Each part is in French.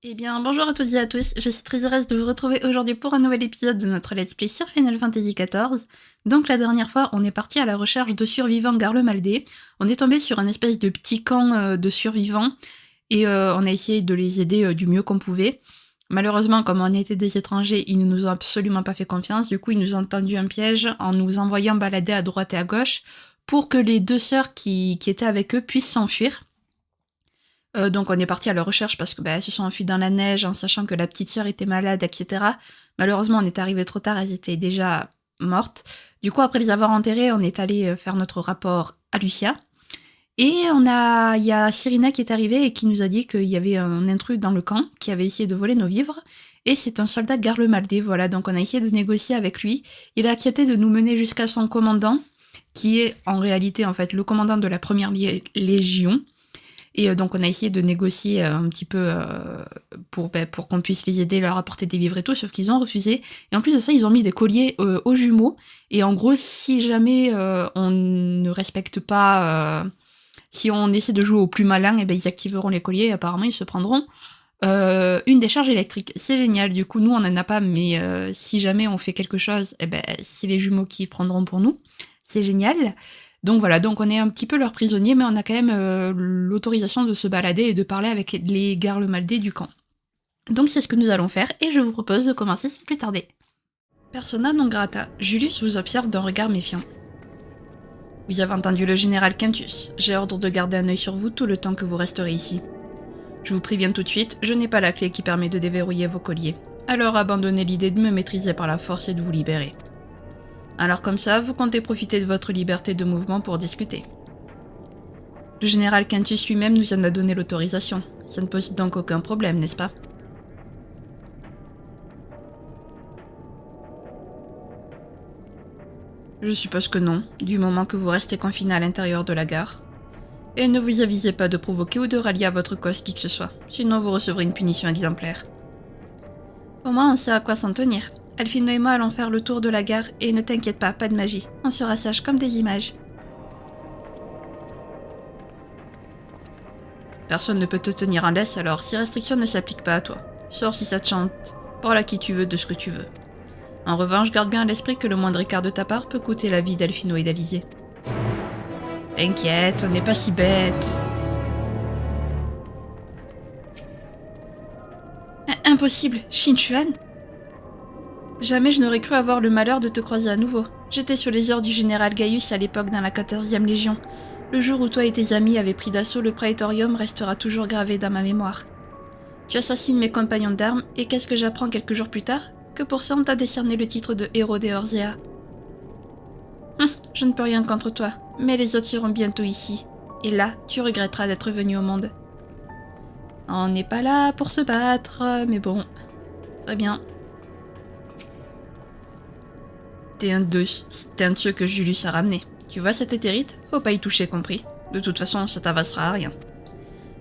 Eh bien, bonjour à toutes et à tous, je suis très heureuse de vous retrouver aujourd'hui pour un nouvel épisode de notre Let's Play sur Final Fantasy XIV. Donc la dernière fois, on est parti à la recherche de survivants Garlemaldé. On est tombé sur un espèce de petit camp de survivants et on a essayé de les aider du mieux qu'on pouvait. Malheureusement, comme on était des étrangers, ils ne nous ont absolument pas fait confiance, du coup ils nous ont tendu un piège en nous envoyant balader à droite et à gauche pour que les deux sœurs qui étaient avec eux puissent s'enfuir. Donc on est parti à leur recherche parce que elles se sont enfuies dans la neige en sachant que la petite sœur était malade, etc. Malheureusement, on est arrivé trop tard, elles étaient déjà mortes. Du coup, après les avoir enterrées, on est allé faire notre rapport à Lucia. Et il y a Cyrina qui est arrivée et qui nous a dit qu'il y avait un intrus dans le camp qui avait essayé de voler nos vivres. Et c'est un soldat Garlemaldé, voilà. Donc on a essayé de négocier avec lui. Il a accepté de nous mener jusqu'à son commandant, qui est en réalité en fait le commandant de la première légion. Et donc on a essayé de négocier un petit peu pour qu'on puisse les aider, leur apporter des vivres et tout, sauf qu'ils ont refusé. Et en plus de ça, ils ont mis des colliers aux jumeaux. Et en gros, si jamais on ne respecte pas, si on essaie de jouer au plus malin, et ils activeront les colliers et apparemment ils se prendront une décharge électrique. C'est génial, du coup nous on en a pas, mais si jamais on fait quelque chose, c'est les jumeaux qui prendront pour nous. C'est génial. Donc voilà, donc on est un petit peu leurs prisonniers, mais on a quand même l'autorisation de se balader et de parler avec les Garlemaldés du camp. Donc c'est ce que nous allons faire, et je vous propose de commencer sans plus tarder. Persona non grata, Julius vous observe d'un regard méfiant. Vous avez entendu le général Quintus, j'ai ordre de garder un œil sur vous tout le temps que vous resterez ici. Je vous préviens tout de suite, je n'ai pas la clé qui permet de déverrouiller vos colliers, alors abandonnez l'idée de me maîtriser par la force et de vous libérer. Alors comme ça, vous comptez profiter de votre liberté de mouvement pour discuter. Le général Quintus lui-même nous en a donné l'autorisation. Ça ne pose donc aucun problème, n'est-ce pas? Je suppose que non, du moment que vous restez confiné à l'intérieur de la gare. Et ne vous avisez pas de provoquer ou de rallier à votre cause qui que ce soit, sinon vous recevrez une punition exemplaire. Au moins on sait à quoi s'en tenir. Alphino et moi allons faire le tour de la gare et ne t'inquiète pas de magie. On sera sages comme des images. Personne ne peut te tenir en laisse, alors si restriction ne s'applique pas à toi. Sors si ça te chante, parle à qui tu veux de ce que tu veux. En revanche, garde bien à l'esprit que le moindre écart de ta part peut coûter la vie d'Alphino et d'Alizé. T'inquiète, on n'est pas si bête. Impossible, Shinchuan. Jamais je n'aurais cru avoir le malheur de te croiser à nouveau. J'étais sur les ordres du général Gaius à l'époque dans la 14e Légion. Le jour où toi et tes amis avaient pris d'assaut le Praetorium restera toujours gravé dans ma mémoire. Tu assassines mes compagnons d'armes, et qu'est-ce que j'apprends quelques jours plus tard? Que pour ça on t'a décerné le titre de héros des Orzea. Je ne peux rien contre toi, mais les autres seront bientôt ici. Et là, tu regretteras d'être venu au monde. On n'est pas là pour se battre, mais bon. Très bien. T'es un de ceux que Julius a ramené. Tu vois cette éthérite? Faut pas y toucher, compris. De toute façon, ça t'avancera à rien.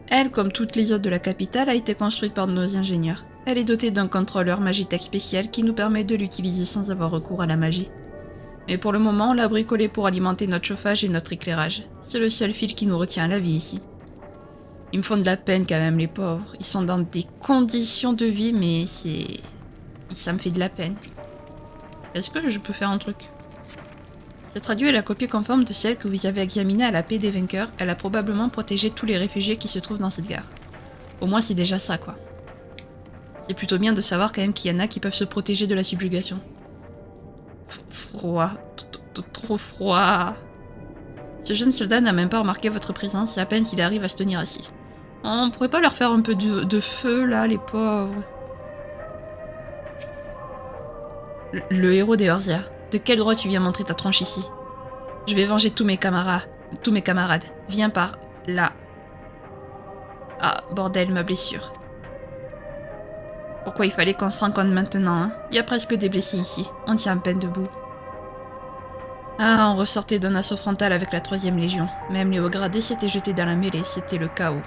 Elle, comme toutes les autres de la capitale, a été construite par nos ingénieurs. Elle est dotée d'un contrôleur Magitech spécial qui nous permet de l'utiliser sans avoir recours à la magie. Mais pour le moment, on l'a bricolé pour alimenter notre chauffage et notre éclairage. C'est le seul fil qui nous retient à la vie ici. Ils me font de la peine quand même, les pauvres. Ils sont dans des conditions de vie, mais ça me fait de la peine. Est-ce que je peux faire un truc? Cette radio est la copie conforme de celle que vous avez examinée à la paix des vainqueurs. Elle a probablement protégé tous les réfugiés qui se trouvent dans cette gare. Au moins c'est déjà ça, quoi. C'est plutôt bien de savoir quand même qu'il y en a qui peuvent se protéger de la subjugation. Froid. Trop froid. Ce jeune soldat n'a même pas remarqué votre présence et à peine s'il arrive à se tenir assis. On pourrait pas leur faire un peu de feu, là, les pauvres? Le héros des Orzea. De quel droit tu viens montrer ta tronche ici? Je vais venger tous mes camarades. Viens par là. Ah, bordel, ma blessure. Pourquoi il fallait qu'on se rencontre maintenant, hein? Il y a presque des blessés ici. On tient à peine debout. Ah, on ressortait d'un assaut frontal avec la 3e Légion. Même les hauts gradés s'étaient jetés dans la mêlée, c'était le chaos.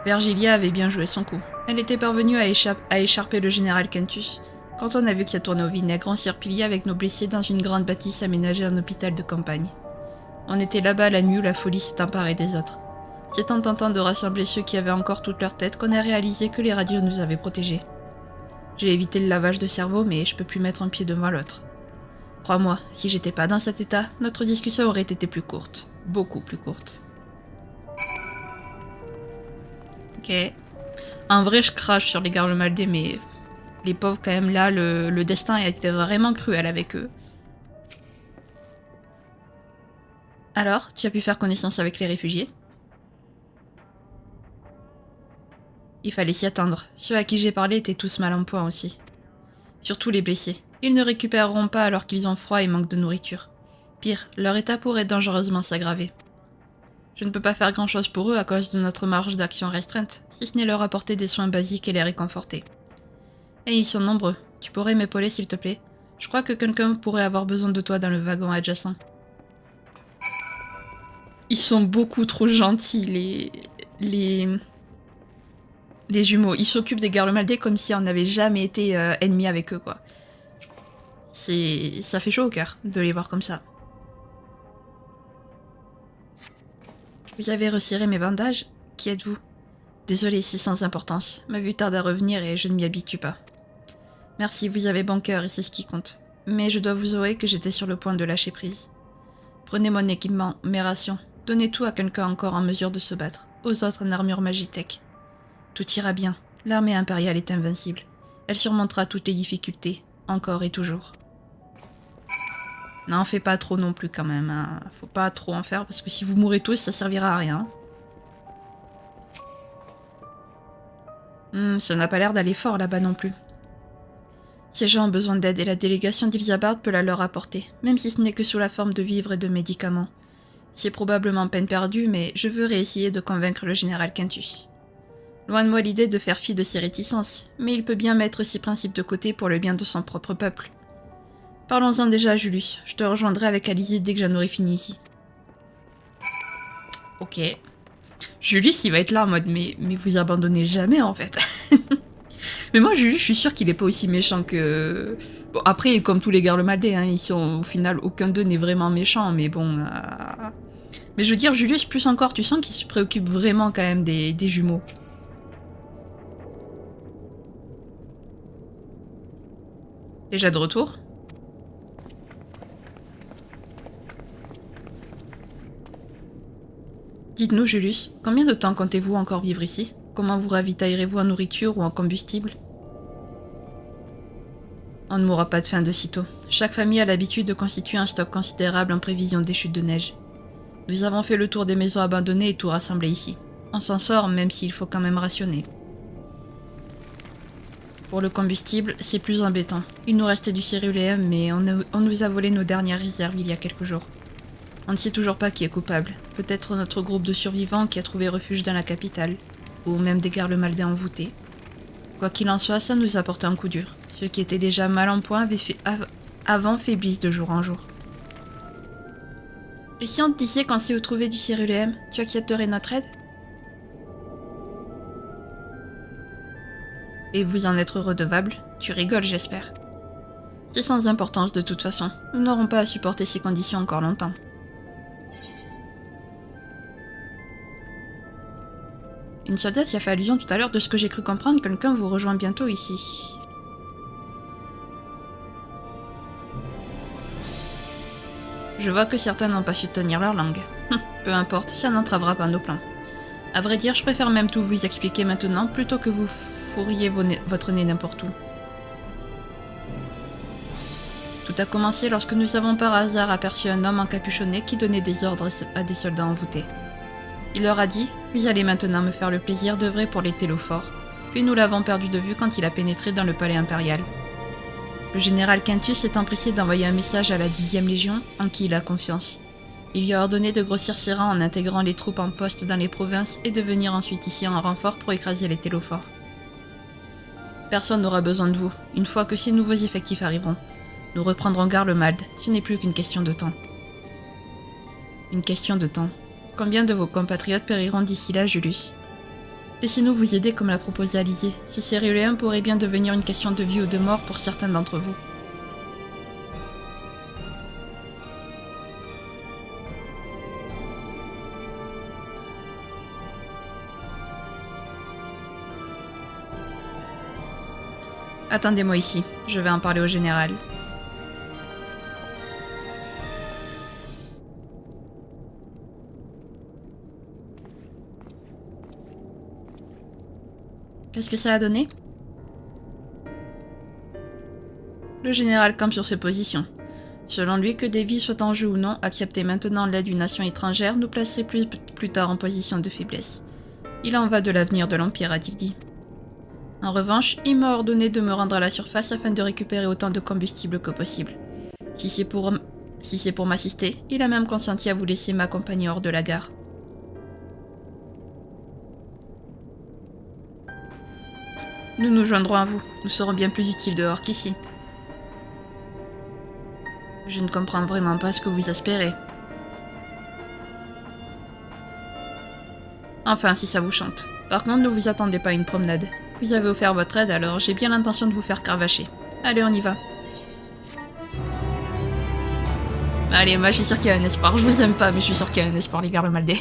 Vergilia avait bien joué son coup. Elle était parvenue à écharper le général Quintus. Quand on a vu que ça tournait au vinaigre, on s'y repliait avec nos blessés dans une grande bâtisse aménagée en hôpital de campagne. On était là-bas la nuit où la folie s'est emparée des autres. C'est en tentant de rassembler ceux qui avaient encore toute leur tête qu'on a réalisé que les radios nous avaient protégés. J'ai évité le lavage de cerveau, mais je peux plus mettre un pied devant l'autre. Crois-moi, si j'étais pas dans cet état, notre discussion aurait été plus courte. Beaucoup plus courte. Ok. En vrai, je crache sur les Garlemaldés, mais les pauvres, quand même, là, le destin a été vraiment cruel avec eux. Alors, tu as pu faire connaissance avec les réfugiés? Il fallait s'y attendre. Ceux à qui j'ai parlé étaient tous mal en point aussi. Surtout les blessés. Ils ne récupéreront pas alors qu'ils ont froid et manquent de nourriture. Pire, leur état pourrait dangereusement s'aggraver. Je ne peux pas faire grand-chose pour eux à cause de notre marge d'action restreinte, si ce n'est leur apporter des soins basiques et les réconforter. Et ils sont nombreux. Tu pourrais m'épauler s'il te plaît? Je crois que quelqu'un pourrait avoir besoin de toi dans le wagon adjacent. Ils sont beaucoup trop gentils, les jumeaux. Ils s'occupent des Garlemaldés comme si on n'avait jamais été ennemis avec eux, quoi. Ça fait chaud au cœur de les voir comme ça. Vous avez resserré mes bandages? Qui êtes-vous? Désolé, c'est sans importance. Ma vue tarde à revenir et je ne m'y habitue pas. Merci, vous avez bon cœur et c'est ce qui compte. Mais je dois vous avouer que j'étais sur le point de lâcher prise. Prenez mon équipement, mes rations. Donnez tout à quelqu'un encore en mesure de se battre. Aux autres en armure Magitech. Tout ira bien. L'armée impériale est invincible. Elle surmontera toutes les difficultés, encore et toujours. Non, fais pas trop non plus quand même. Hein. Faut pas trop en faire parce que si vous mourrez tous, ça servira à rien. Ça n'a pas l'air d'aller fort là-bas non plus. Ces gens ont besoin d'aide et la délégation d'Ilsabard peut la leur apporter, même si ce n'est que sous la forme de vivres et de médicaments. C'est probablement peine perdue, mais je veux réessayer de convaincre le général Quintus. Loin de moi l'idée de faire fi de ses réticences, mais il peut bien mettre ses principes de côté pour le bien de son propre peuple. Parlons-en déjà à Julius, je te rejoindrai avec Alizée dès que j'en aurai fini ici. Ok. Julius, il va être là en mode, mais vous abandonnez jamais en fait. Mais moi, Julius, je suis sûre qu'il est pas aussi méchant que... Bon, après, comme tous les Garlemaldés, hein, ils sont, au final, aucun d'eux n'est vraiment méchant, mais bon... Mais je veux dire, Julius, plus encore, tu sens qu'il se préoccupe vraiment quand même des jumeaux. Déjà de retour? Dites-nous, Julius, combien de temps comptez-vous encore vivre ici? Comment vous ravitaillerez-vous en nourriture ou en combustible? On ne mourra pas de faim de sitôt. Chaque famille a l'habitude de constituer un stock considérable en prévision des chutes de neige. Nous avons fait le tour des maisons abandonnées et tout rassemblé ici. On s'en sort, même s'il faut quand même rationner. Pour le combustible, c'est plus embêtant. Il nous restait du céruléum, mais on nous a volé nos dernières réserves il y a quelques jours. On ne sait toujours pas qui est coupable. Peut-être notre groupe de survivants qui a trouvé refuge dans la capitale, ou même des Garlemaldés envoûtés. Quoi qu'il en soit, ça nous a porté un coup dur. Ceux qui étaient déjà mal en point avant faiblissent de jour en jour. Et si on te disait qu'on sait où trouver du céruléum, tu accepterais notre aide? Et vous en êtes redevable? Tu rigoles, j'espère. C'est sans importance de toute façon. Nous n'aurons pas à supporter ces conditions encore longtemps. Une soldate y a fait allusion tout à l'heure de ce que j'ai cru comprendre, quelqu'un vous rejoint bientôt ici. Je vois que certains n'ont pas su tenir leur langue. Peu importe, ça n'entravera pas nos plans. À vrai dire, je préfère même tout vous expliquer maintenant, plutôt que vous fourriez votre nez n'importe où. Tout a commencé lorsque nous avons par hasard aperçu un homme encapuchonné qui donnait des ordres à des soldats envoûtés. Il leur a dit « Vous allez maintenant me faire le plaisir d'œuvrer pour les Télophores », puis nous l'avons perdu de vue quand il a pénétré dans le palais impérial. Le général Quintus s'est empressé d'envoyer un message à la 10e Légion, en qui il a confiance. Il lui a ordonné de grossir ses rangs en intégrant les troupes en poste dans les provinces et de venir ensuite ici en renfort pour écraser les Télophores. Personne n'aura besoin de vous, une fois que ces nouveaux effectifs arriveront. Nous reprendrons Garlemald, ce n'est plus qu'une question de temps. Une question de temps. Combien de vos compatriotes périront d'ici là, Julius? Laissez-nous vous aider comme l'a proposé Alizée. Ce céruléum pourrait bien devenir une question de vie ou de mort pour certains d'entre vous. Attendez-moi ici, je vais en parler au général. Qu'est-ce que ça a donné? Le général campe sur ses positions. Selon lui, que des vies soient en jeu ou non, accepter maintenant l'aide d'une nation étrangère nous placerait plus tard en position de faiblesse. Il en va de l'avenir de l'Empire, a-t-il dit. En revanche, il m'a ordonné de me rendre à la surface afin de récupérer autant de combustible que possible. Si c'est pour m'assister, il a même consenti à vous laisser m'accompagner hors de la gare. Nous nous joindrons à vous. Nous serons bien plus utiles dehors qu'ici. Je ne comprends vraiment pas ce que vous espérez. Enfin, si ça vous chante. Par contre, ne vous attendez pas à une promenade. Vous avez offert votre aide, alors j'ai bien l'intention de vous faire cravacher. Allez, on y va. Allez, moi je suis sûre qu'il y a un espoir. Je vous aime pas, mais je suis sûre qu'il y a un espoir, les gars, le Maldé.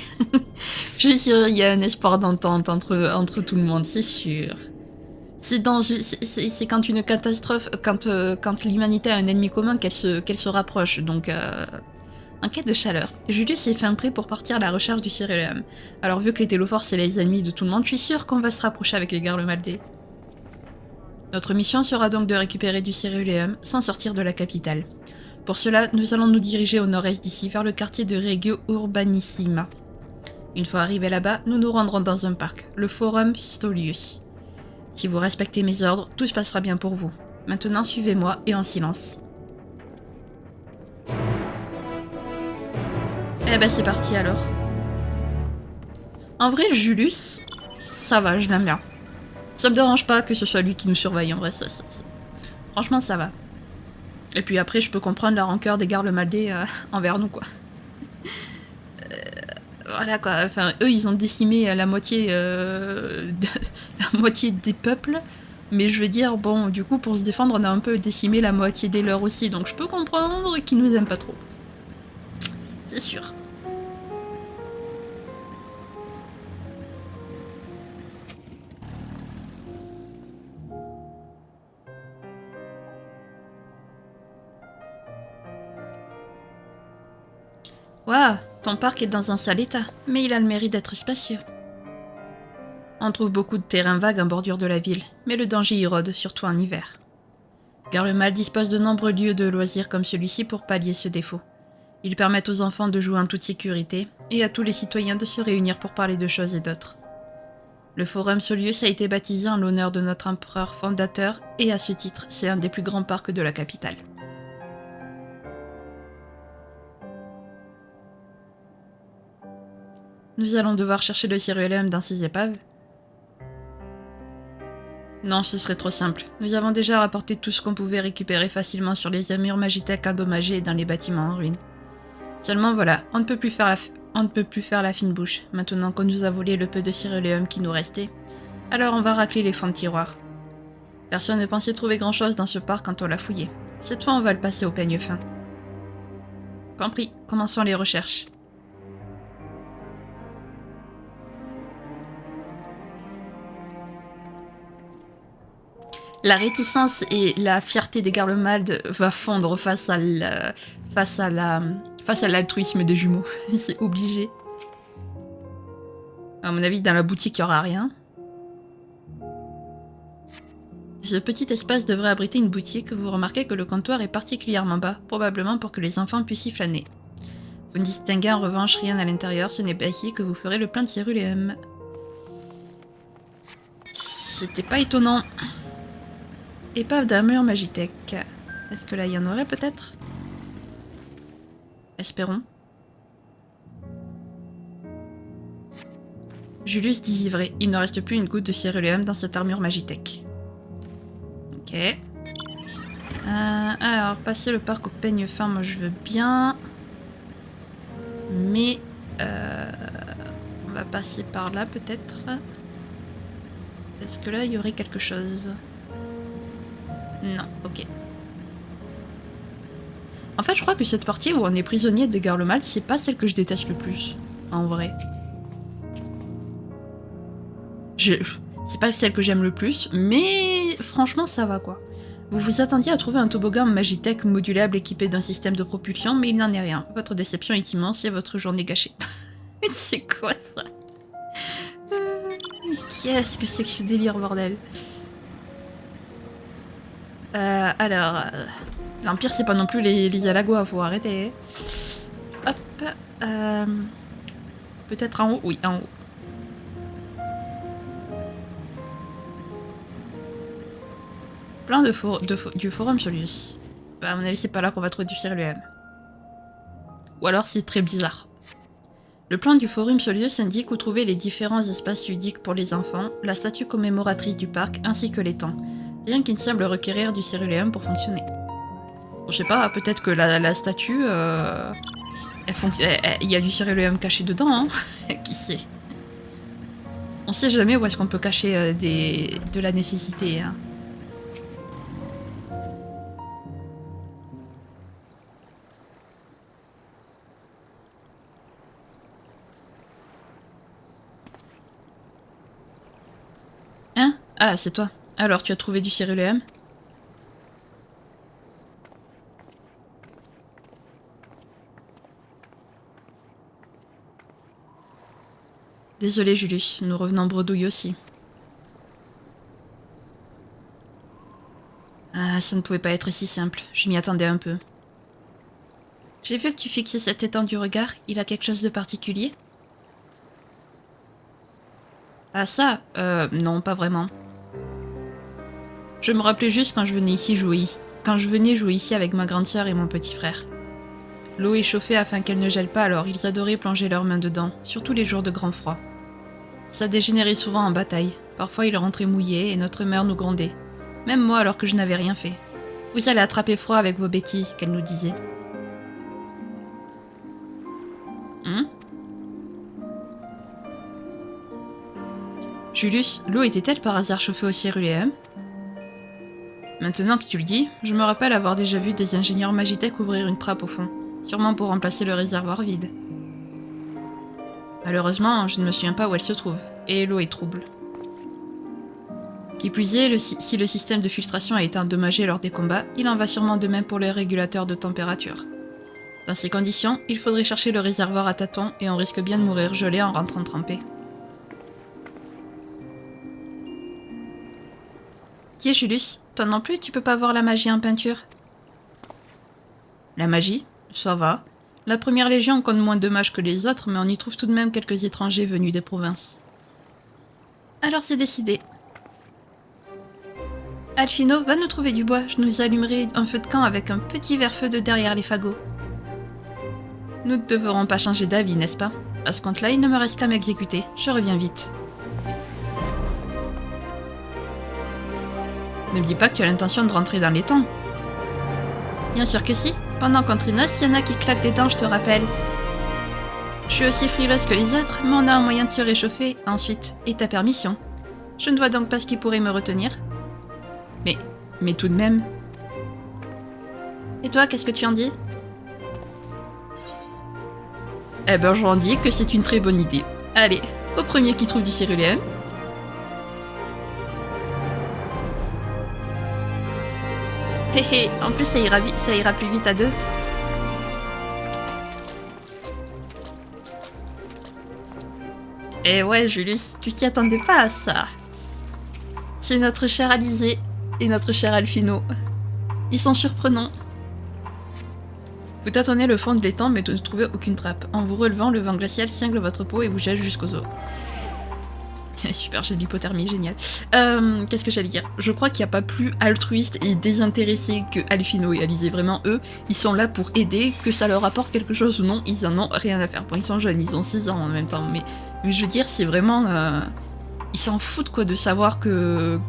Je suis sûre qu'il y a un espoir d'entente entre tout le monde, c'est sûr. C'est quand une catastrophe, quand l'humanité a un ennemi commun qu'elle se rapproche, donc en quête de chaleur. Julius s'est fait prêt pour partir à la recherche du Cyrilium. Alors vu que les Télophores c'est les ennemis de tout le monde, je suis sûre qu'on va se rapprocher avec les Garlemaldés. Notre mission sera donc de récupérer du Cyrilium sans sortir de la capitale. Pour cela, nous allons nous diriger au nord-est d'ici, vers le quartier de Regio Urbanissima. Une fois arrivés là-bas, nous nous rendrons dans un parc, le Forum Stolius. Si vous respectez mes ordres, tout se passera bien pour vous. Maintenant, suivez-moi et en silence. Eh ben c'est parti alors. En vrai, Julius, ça va, je l'aime bien. Ça me dérange pas que ce soit lui qui nous surveille, en vrai, ça. Franchement, ça va. Et puis après, je peux comprendre la rancœur des Garlemaldés envers nous, quoi. Voilà, quoi. Enfin, eux, ils ont décimé la moitié des peuples. Mais je veux dire, bon, du coup, pour se défendre, on a un peu décimé la moitié des leurs aussi. Donc je peux comprendre qu'ils nous aiment pas trop. C'est sûr. Waouh, ton parc est dans un sale état, mais il a le mérite d'être spacieux. On trouve beaucoup de terrains vagues en bordure de la ville, mais le danger y rôde, surtout en hiver. Garlemald dispose de nombreux lieux de loisirs comme celui-ci pour pallier ce défaut. Ils permettent aux enfants de jouer en toute sécurité, et à tous les citoyens de se réunir pour parler de choses et d'autres. Le Forum Solius a été baptisé en l'honneur de notre empereur fondateur, et à ce titre, c'est un des plus grands parcs de la capitale. Nous allons devoir chercher le Cyrilium dans ces épaves. Non, ce serait trop simple. Nous avons déjà rapporté tout ce qu'on pouvait récupérer facilement sur les armures magitech endommagées et dans les bâtiments en ruine. Seulement voilà, on ne peut plus faire la fine bouche, maintenant qu'on nous a volé le peu de Cyrilium qui nous restait. Alors on va racler les fonds de tiroir. Personne ne pensait trouver grand chose dans ce parc quand on l'a fouillé. Cette fois on va le passer au peigne fin. Compris, commençons les recherches. La réticence et la fierté des Garlemald va fondre face à l'altruisme des jumeaux. C'est obligé. À mon avis, dans la boutique, il n'y aura rien. Ce petit espace devrait abriter une boutique. Vous remarquez que le comptoir est particulièrement bas, probablement pour que les enfants puissent y flâner. Vous ne distinguez en revanche rien à l'intérieur, ce n'est pas ici que vous ferez le plein de Cyrilium. C'était pas étonnant. Épave d'armure magitech. Est-ce que là il y en aurait peut-être? Espérons. Julius désivrait. Il ne reste plus une goutte de Cyrilium dans cette armure magitech. Ok. Alors, passer le parc au peigne fin, moi je veux bien. Mais on va passer par là peut-être. Est-ce que là il y aurait quelque chose? Non, ok. En fait, je crois que cette partie où on est prisonnier de Garlemald, c'est pas celle que je déteste le plus, en vrai. C'est pas celle que j'aime le plus, mais franchement ça va quoi. Vous vous attendiez à trouver un toboggan Magitech modulable équipé d'un système de propulsion, mais il n'en est rien. Votre déception est immense et votre journée gâchée. C'est quoi ça? Qu'est-ce que c'est que ce délire, bordel? Alors... L'Empire, c'est pas non plus les Alagoas, faut arrêter. Hop. Peut-être en haut? Oui, en haut. Plein du forum Solius. Bah, à mon avis, c'est pas là qu'on va trouver du Cyrilium. Ou alors, c'est très bizarre. Le plan du forum Solius indique où trouver les différents espaces ludiques pour les enfants, la statue commémoratrice du parc, ainsi que l'étang. Rien qui ne semble requérir du Cyrilium pour fonctionner. Bon, je sais pas, peut-être que la statue... il y a du Cyrilium caché dedans, hein. Qui sait? On sait jamais où est-ce qu'on peut cacher de la nécessité, hein. Hein? Ah, c'est toi. Alors, tu as trouvé du Cyrilium? Désolé, Julius, nous revenons bredouille aussi. Ah, ça ne pouvait pas être si simple. Je m'y attendais un peu. J'ai vu que tu fixais cet étang du regard. Il a quelque chose de particulier? Ah ça? Non, pas vraiment. Je me rappelais juste quand je venais jouer ici avec ma grande sœur et mon petit frère. L'eau est chauffée afin qu'elle ne gèle pas, alors ils adoraient plonger leurs mains dedans, surtout les jours de grand froid. Ça dégénérait souvent en bataille. Parfois ils rentraient mouillés et notre mère nous grondait. Même moi alors que je n'avais rien fait. Vous allez attraper froid avec vos bêtises, qu'elle nous disait. Julius, l'eau était-elle par hasard chauffée au Cyrilium? Maintenant que tu le dis, je me rappelle avoir déjà vu des ingénieurs Magitech ouvrir une trappe au fond, sûrement pour remplacer le réservoir vide. Malheureusement, je ne me souviens pas où elle se trouve, et l'eau est trouble. Qui plus est, si le système de filtration a été endommagé lors des combats, il en va sûrement de même pour les régulateurs de température. Dans ces conditions, il faudrait chercher le réservoir à tâtons et on risque bien de mourir gelé en rentrant trempé. Tiens Julius, toi non plus tu peux pas voir la magie en peinture? La magie? Ça va. La première légion compte moins de mages que les autres, mais on y trouve tout de même quelques étrangers venus des provinces. Alors c'est décidé. Alphino, va nous trouver du bois, je nous allumerai un feu de camp avec un petit verre-feu de derrière les fagots. Nous ne devrons pas changer d'avis, n'est-ce pas? À ce compte-là, il ne me reste qu'à m'exécuter, je reviens vite. Ne me dis pas que tu as l'intention de rentrer dans les temps. Bien sûr que si. Pendant qu'on trinasse, il y en a qui claquent des dents, je te rappelle. Je suis aussi frileuse que les autres, mais on a un moyen de se réchauffer, ensuite, et ta permission. Je ne vois donc pas ce qui pourrait me retenir. Mais tout de même... Et toi, qu'est-ce que tu en dis? Eh ben, j'en dis que c'est une très bonne idée. Allez, au premier qui trouve du Cyrilium. Hé en plus ça ira plus vite à deux. Et ouais Julius, tu t'y attendais pas à ça. C'est notre cher Alizé et notre cher Alphino. Ils sont surprenants. Vous tâtonnez le fond de l'étang mais ne trouvez aucune trappe. En vous relevant, le vent glacial cingle votre peau et vous jette jusqu'aux os. Super, j'ai de l'hypothermie, génial. Qu'est-ce que j'allais dire? Je crois qu'il n'y a pas plus altruiste et désintéressé que Alphino et Alizé. Vraiment, eux, ils sont là pour aider, que ça leur apporte quelque chose ou non, ils en ont rien à faire. Bon, ils sont jeunes, ils ont 6 ans en même temps, mais je veux dire, c'est vraiment... ils s'en foutent, quoi, de savoir que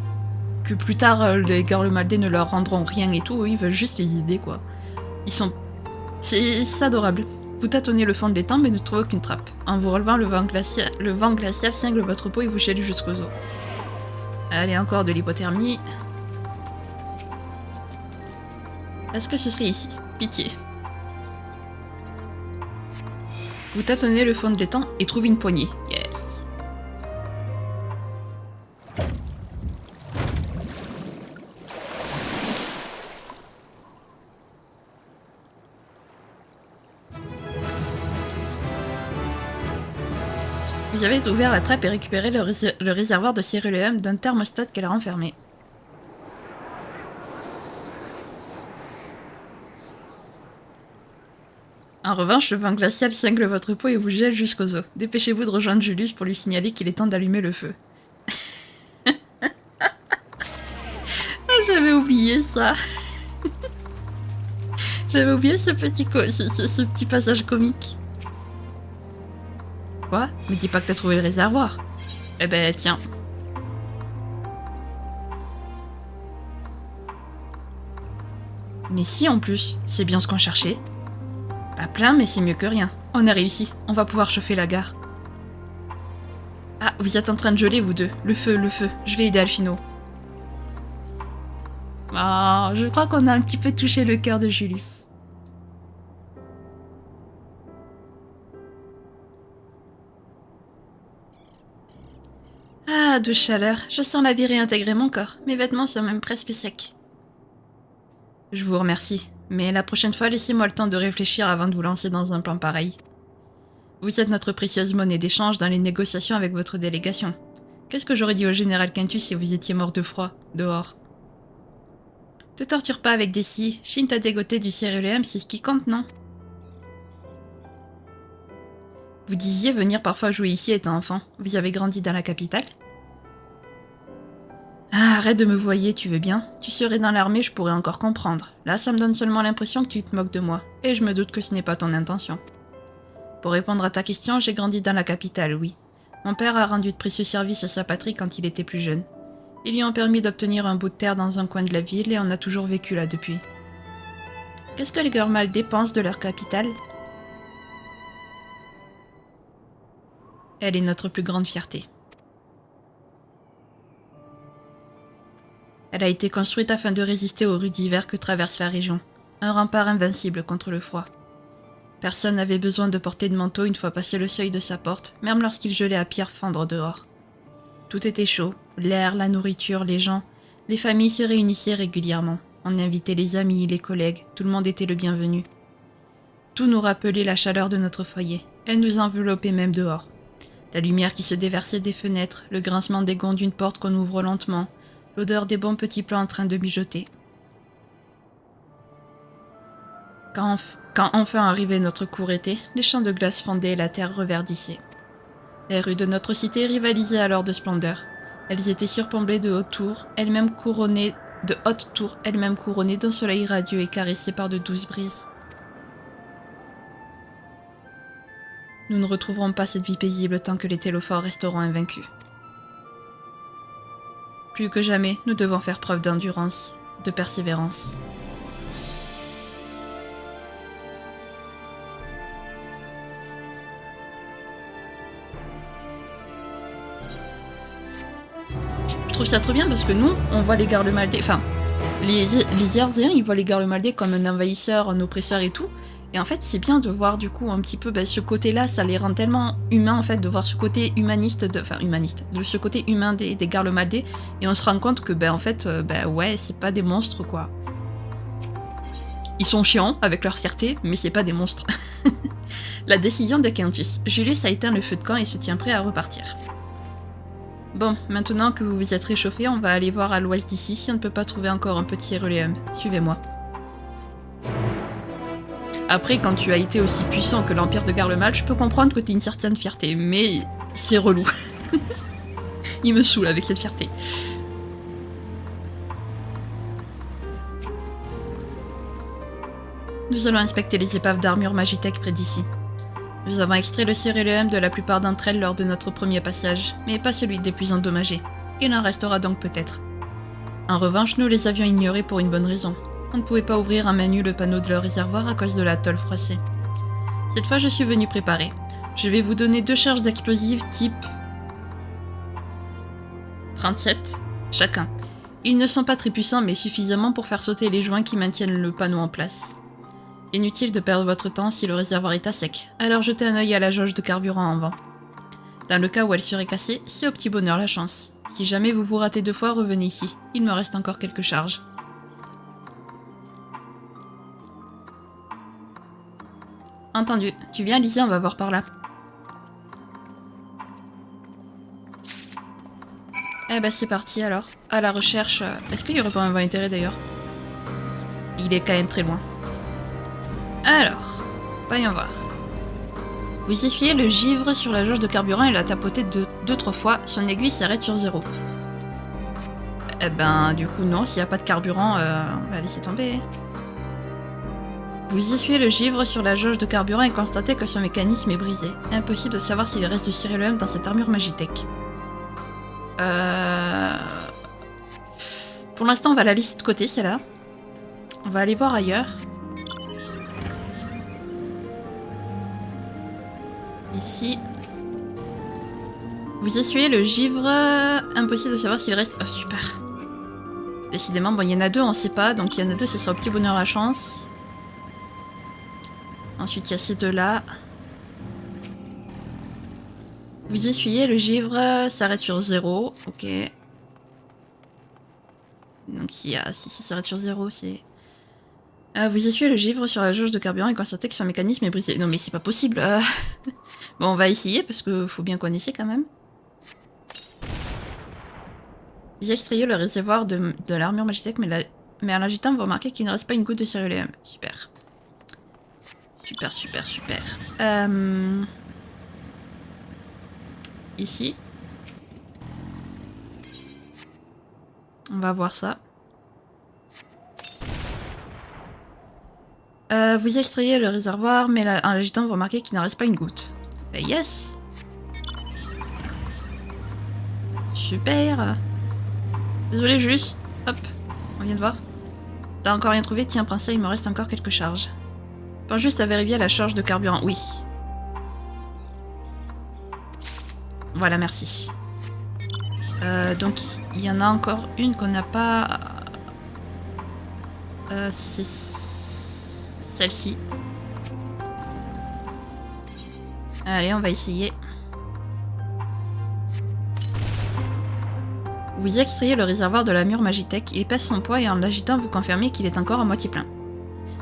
plus tard, les Garlemaldés ne leur rendront rien et tout, eux, ils veulent juste les aider, quoi. Ils sont... C'est adorable. Vous tâtonnez le fond de l'étang mais ne trouvez aucune trappe. En vous relevant, le vent glacial cingle votre peau et vous gèle jusqu'aux os. Allez, encore de l'hypothermie. Est-ce que ce serait ici? Pitié. Vous tâtonnez le fond de l'étang et trouvez une poignée. Yes. Vous avez ouvert la trappe et récupéré le réservoir de céruléum d'un thermostat qu'elle a renfermé. En revanche, le vent glacial cingle votre peau et vous gèle jusqu'aux os. Dépêchez-vous de rejoindre Julius pour lui signaler qu'il est temps d'allumer le feu. J'avais oublié ça. J'avais oublié ce petit passage comique. Quoi? Me dis pas que t'as trouvé le réservoir. Eh ben tiens. Mais si en plus, c'est bien ce qu'on cherchait. Pas plein, mais c'est mieux que rien. On a réussi, on va pouvoir chauffer la gare. Ah, vous êtes en train de geler vous deux. Le feu, je vais aider Alphino. Ah, je crois qu'on a un petit peu touché le cœur de Julius. Ah, douce chaleur, je sens la vie réintégrer mon corps. Mes vêtements sont même presque secs. Je vous remercie, mais la prochaine fois, laissez-moi le temps de réfléchir avant de vous lancer dans un plan pareil. Vous êtes notre précieuse monnaie d'échange dans les négociations avec votre délégation. Qu'est-ce que j'aurais dit au général Quintus si vous étiez mort de froid, dehors? Te torture pas avec des scies, Shin t'a dégoté du céruléum, c'est ce qui compte, non? Vous disiez venir parfois jouer ici étant enfant. Vous avez grandi dans la capitale? Ah, arrête de me voyer, tu veux bien? Tu serais dans l'armée, je pourrais encore comprendre. Là, ça me donne seulement l'impression que tu te moques de moi. Et je me doute que ce n'est pas ton intention. Pour répondre à ta question, j'ai grandi dans la capitale, oui. Mon père a rendu de précieux services à sa patrie quand il était plus jeune. Ils lui ont permis d'obtenir un bout de terre dans un coin de la ville et on a toujours vécu là depuis. Qu'est-ce que les Gurmal dépensent de leur capitale? Elle est notre plus grande fierté. Elle a été construite afin de résister aux rudes hivers que traverse la région. Un rempart invincible contre le froid. Personne n'avait besoin de porter de manteau une fois passé le seuil de sa porte, même lorsqu'il gelait à pierre fendre dehors. Tout était chaud, l'air, la nourriture, les gens. Les familles se réunissaient régulièrement. On invitait les amis, les collègues, tout le monde était le bienvenu. Tout nous rappelait la chaleur de notre foyer. Elle nous enveloppait même dehors. La lumière qui se déversait des fenêtres, le grincement des gonds d'une porte qu'on ouvre lentement, l'odeur des bons petits plats en train de mijoter. Quand enfin arrivait notre court été, les champs de glace fondaient et la terre reverdissait. Les rues de notre cité rivalisaient alors de splendeur. Elles étaient surplombées de hautes tours, elles-mêmes couronnées d'un soleil radieux et caressées par de douces brises. Nous ne retrouverons pas cette vie paisible tant que les Télophores resteront invaincus. Plus que jamais, nous devons faire preuve d'endurance, de persévérance. Je trouve ça trop bien parce que nous, on voit les Garlemaldés, enfin, les Yerziens, ils voient les Garlemaldés comme un envahisseur, un oppresseur et tout. Et en fait, c'est bien de voir du coup un petit peu ce côté-là, ça les rend tellement humains en fait, de voir ce côté humaniste, de ce côté humain des Garlemaldés. Et on se rend compte que en fait, ouais, c'est pas des monstres quoi. Ils sont chiants avec leur fierté, mais c'est pas des monstres. La décision de Quintus. Julius a éteint le feu de camp et se tient prêt à repartir. Bon, maintenant que vous vous êtes réchauffé, on va aller voir à l'ouest d'ici si on ne peut pas trouver encore un petit céruléum. Suivez-moi. Après, quand tu as été aussi puissant que l'Empire de Garlemald, je peux comprendre que tu aies une certaine fierté, mais c'est relou. Il me saoule avec cette fierté. Nous allons inspecter les épaves d'armure Magitech près d'ici. Nous avons extrait le céruléum de la plupart d'entre elles lors de notre premier passage, mais pas celui des plus endommagés. Il en restera donc peut-être. En revanche, nous les avions ignorés pour une bonne raison. On ne pouvait pas ouvrir à main nue le panneau de leur réservoir à cause de la tôle froissée. Cette fois, je suis venu préparé. Je vais vous donner 2 charges d'explosifs type 37 chacun. Ils ne sont pas très puissants, mais suffisamment pour faire sauter les joints qui maintiennent le panneau en place. Inutile de perdre votre temps si le réservoir est à sec, alors jetez un œil à la jauge de carburant en vent. Dans le cas où elle serait cassée, c'est au petit bonheur la chance. Si jamais vous vous ratez 2 fois, revenez ici. Il me reste encore quelques charges. Entendu. Tu viens, Lizzie, on va voir par là. Eh bah c'est parti alors, à la recherche. Est-ce qu'il y aurait pas un intérêt d'ailleurs? Il est quand même très loin. Alors, voyons voir. Vous essuyez le givre sur la jauge de carburant et la tapotez 2-3 fois, son aiguille s'arrête sur 0. Eh ben du coup non, s'il n'y a pas de carburant, on va laisser tomber. Vous essuyez le givre sur la jauge de carburant et constatez que son mécanisme est brisé. Impossible de savoir s'il reste du Cyrilium dans cette armure Magitech. Pour l'instant, on va la laisser de côté, celle-là. On va aller voir ailleurs. Ici. Vous essuyez le givre. Impossible de savoir s'il reste... Oh, super. Décidément, bon, il y en a deux, on sait pas. Donc il y en a deux, ce sera au petit bonheur la chance. Ensuite, il y a ces deux-là. Vous essuyez le givre, s'arrête sur 0. Ok. Donc si ça s'arrête sur 0, c'est... vous essuyez le givre sur la jauge de carburant et constatez que son mécanisme est brisé. Non mais c'est pas possible. Bon, on va essayer parce qu'il faut bien qu'on essaie quand même. Vous extrayez le réservoir de l'armure Magitech, mais en l'agitant, vous remarquez qu'il ne reste pas une goutte de Cyrilium. Super. Super, super, super. Ici. On va voir ça. Vous extrayez le réservoir, mais en l'agitant, vous remarquez qu'il n'en reste pas une goutte. Yes. Super. Désolé, juste. Hop. On vient de voir. T'as encore rien trouvé? Tiens, Princesse, il me reste encore quelques charges. Pense juste à vérifier la charge de carburant. Oui. Voilà, merci. Donc, il y en a encore une qu'on n'a pas... c'est celle-ci. Allez, on va essayer. Vous extrayez le réservoir de l'armure Magitech, il pèse son poids et en l'agitant, vous confirmez qu'il est encore à moitié plein.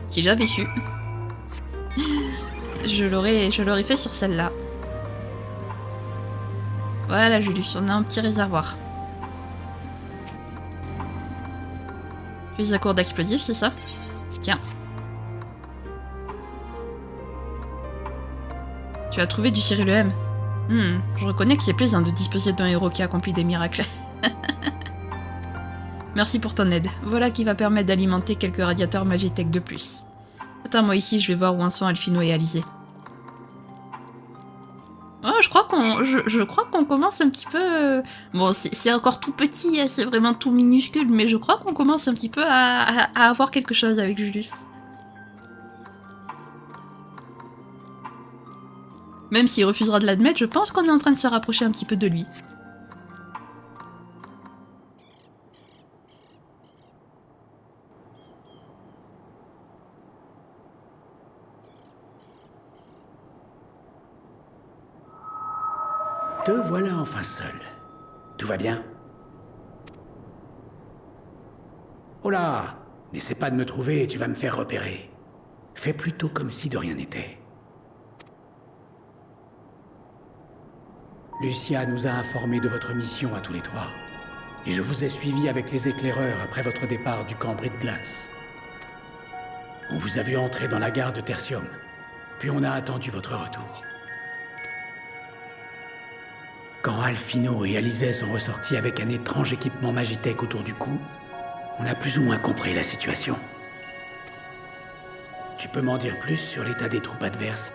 Si j'avais su... je l'aurais fait sur celle-là. Voilà, Julius, on a un petit réservoir. Puis à court d'explosifs, c'est ça? Tiens. Tu as trouvé du Cyrilium. Je reconnais que c'est plaisant de disposer d'un héros qui accomplit des miracles. Merci pour ton aide. Voilà qui va permettre d'alimenter quelques radiateurs Magitech de plus. Attends-moi ici, je vais voir où en sont Alphino et Alizé. Oh, je crois qu'on commence un petit peu... Bon, c'est encore tout petit, hein, c'est vraiment tout minuscule, mais je crois qu'on commence un petit peu à avoir quelque chose avec Julius. Même s'il refusera de l'admettre, je pense qu'on est en train de se rapprocher un petit peu de lui. Te voilà enfin seul. Tout va bien? Oh là! N'essaie pas de me trouver et tu vas me faire repérer. Fais plutôt comme si de rien n'était. Lucia nous a informés de votre mission à tous les trois. Et je vous ai suivis avec les éclaireurs après votre départ du camp Bris de Glace. On vous a vu entrer dans la gare de Tertium, puis on a attendu votre retour. Quand Alphino et Alizé sont ressortis avec un étrange équipement Magitech autour du cou, on a plus ou moins compris la situation. Tu peux m'en dire plus sur l'état des troupes adverses?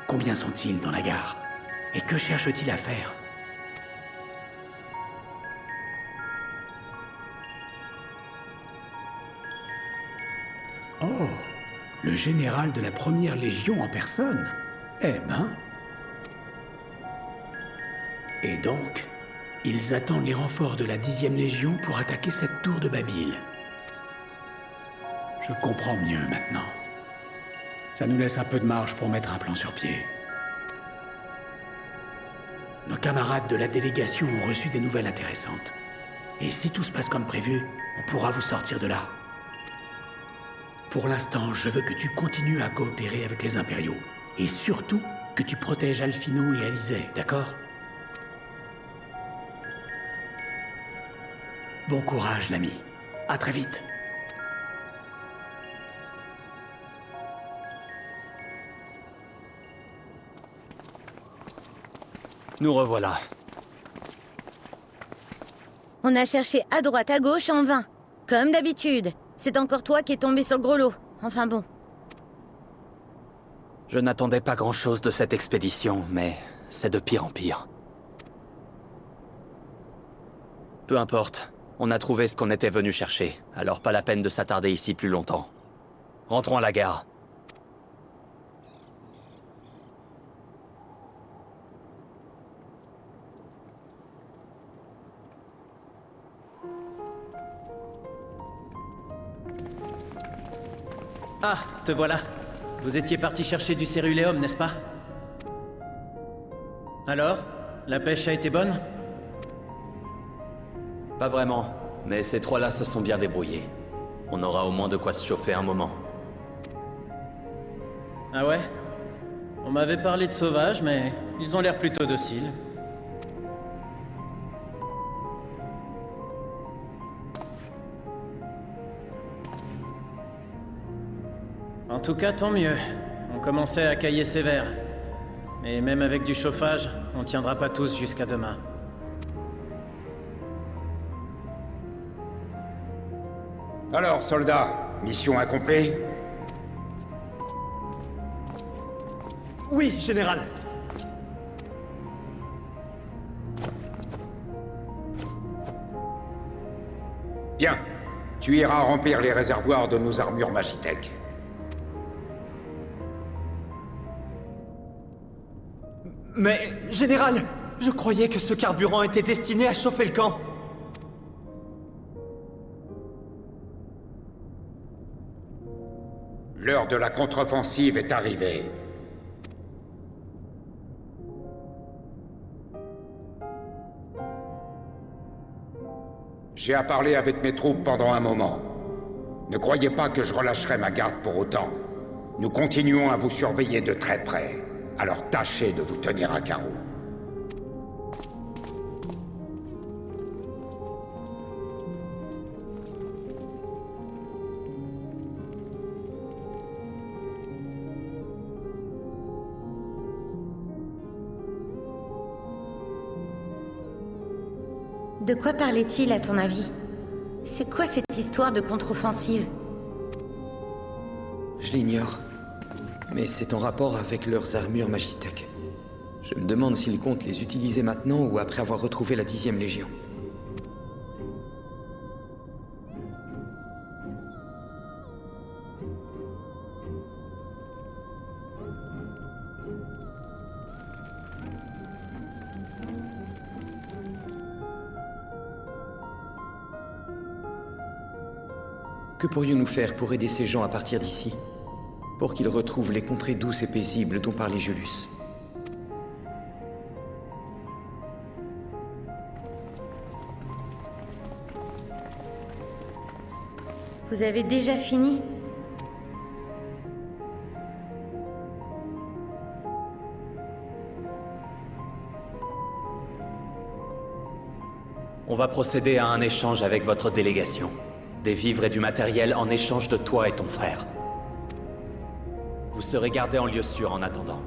Combien sont-ils dans la gare? Et que cherchent-ils à faire? Oh, le général de la première légion en personne. Eh ben... Et donc, ils attendent les renforts de la 10e Légion pour attaquer cette tour de Babyle. Je comprends mieux maintenant. Ça nous laisse un peu de marge pour mettre un plan sur pied. Nos camarades de la délégation ont reçu des nouvelles intéressantes. Et si tout se passe comme prévu, on pourra vous sortir de là. Pour l'instant, je veux que tu continues à coopérer avec les Impériaux. Et surtout, que tu protèges Alphino et Alizé, d'accord ? Bon courage, l'ami. À très vite. Nous revoilà. On a cherché à droite, à gauche, en vain. Comme d'habitude. C'est encore toi qui es tombé sur le gros lot. Enfin bon. Je n'attendais pas grand-chose de cette expédition, mais c'est de pire en pire. Peu importe. On a trouvé ce qu'on était venu chercher, alors pas la peine de s'attarder ici plus longtemps. Rentrons à la gare. Ah, te voilà. Vous étiez parti chercher du céruléum, n'est-ce pas? Alors, la pêche a été bonne? Pas vraiment, mais ces trois-là se sont bien débrouillés. On aura au moins de quoi se chauffer un moment. Ah ouais? On m'avait parlé de sauvages, mais ils ont l'air plutôt dociles. En tout cas, tant mieux. On commençait à cailler sévère. Mais même avec du chauffage, on tiendra pas tous jusqu'à demain. Alors, soldats, mission accomplie? Oui, général. Bien. Tu iras remplir les réservoirs de nos armures Magitech. Mais, général, je croyais que ce carburant était destiné à chauffer le camp. L'heure de la contre-offensive est arrivée. J'ai à parler avec mes troupes pendant un moment. Ne croyez pas que je relâcherai ma garde pour autant. Nous continuons à vous surveiller de très près. Alors tâchez de vous tenir à carreau. De quoi parlait-il, à ton avis? C'est quoi cette histoire de contre-offensive? Je l'ignore. Mais c'est en rapport avec leurs armures Magitech. Je me demande s'ils comptent les utiliser maintenant ou après avoir retrouvé la 10e Légion. Que pourrions-nous faire pour aider ces gens à partir d'ici? Pour qu'ils retrouvent les contrées douces et paisibles dont parlait Julius. Vous avez déjà fini? On va procéder à un échange avec votre délégation. Des vivres et du matériel en échange de toi et ton frère. Vous serez gardés en lieu sûr en attendant.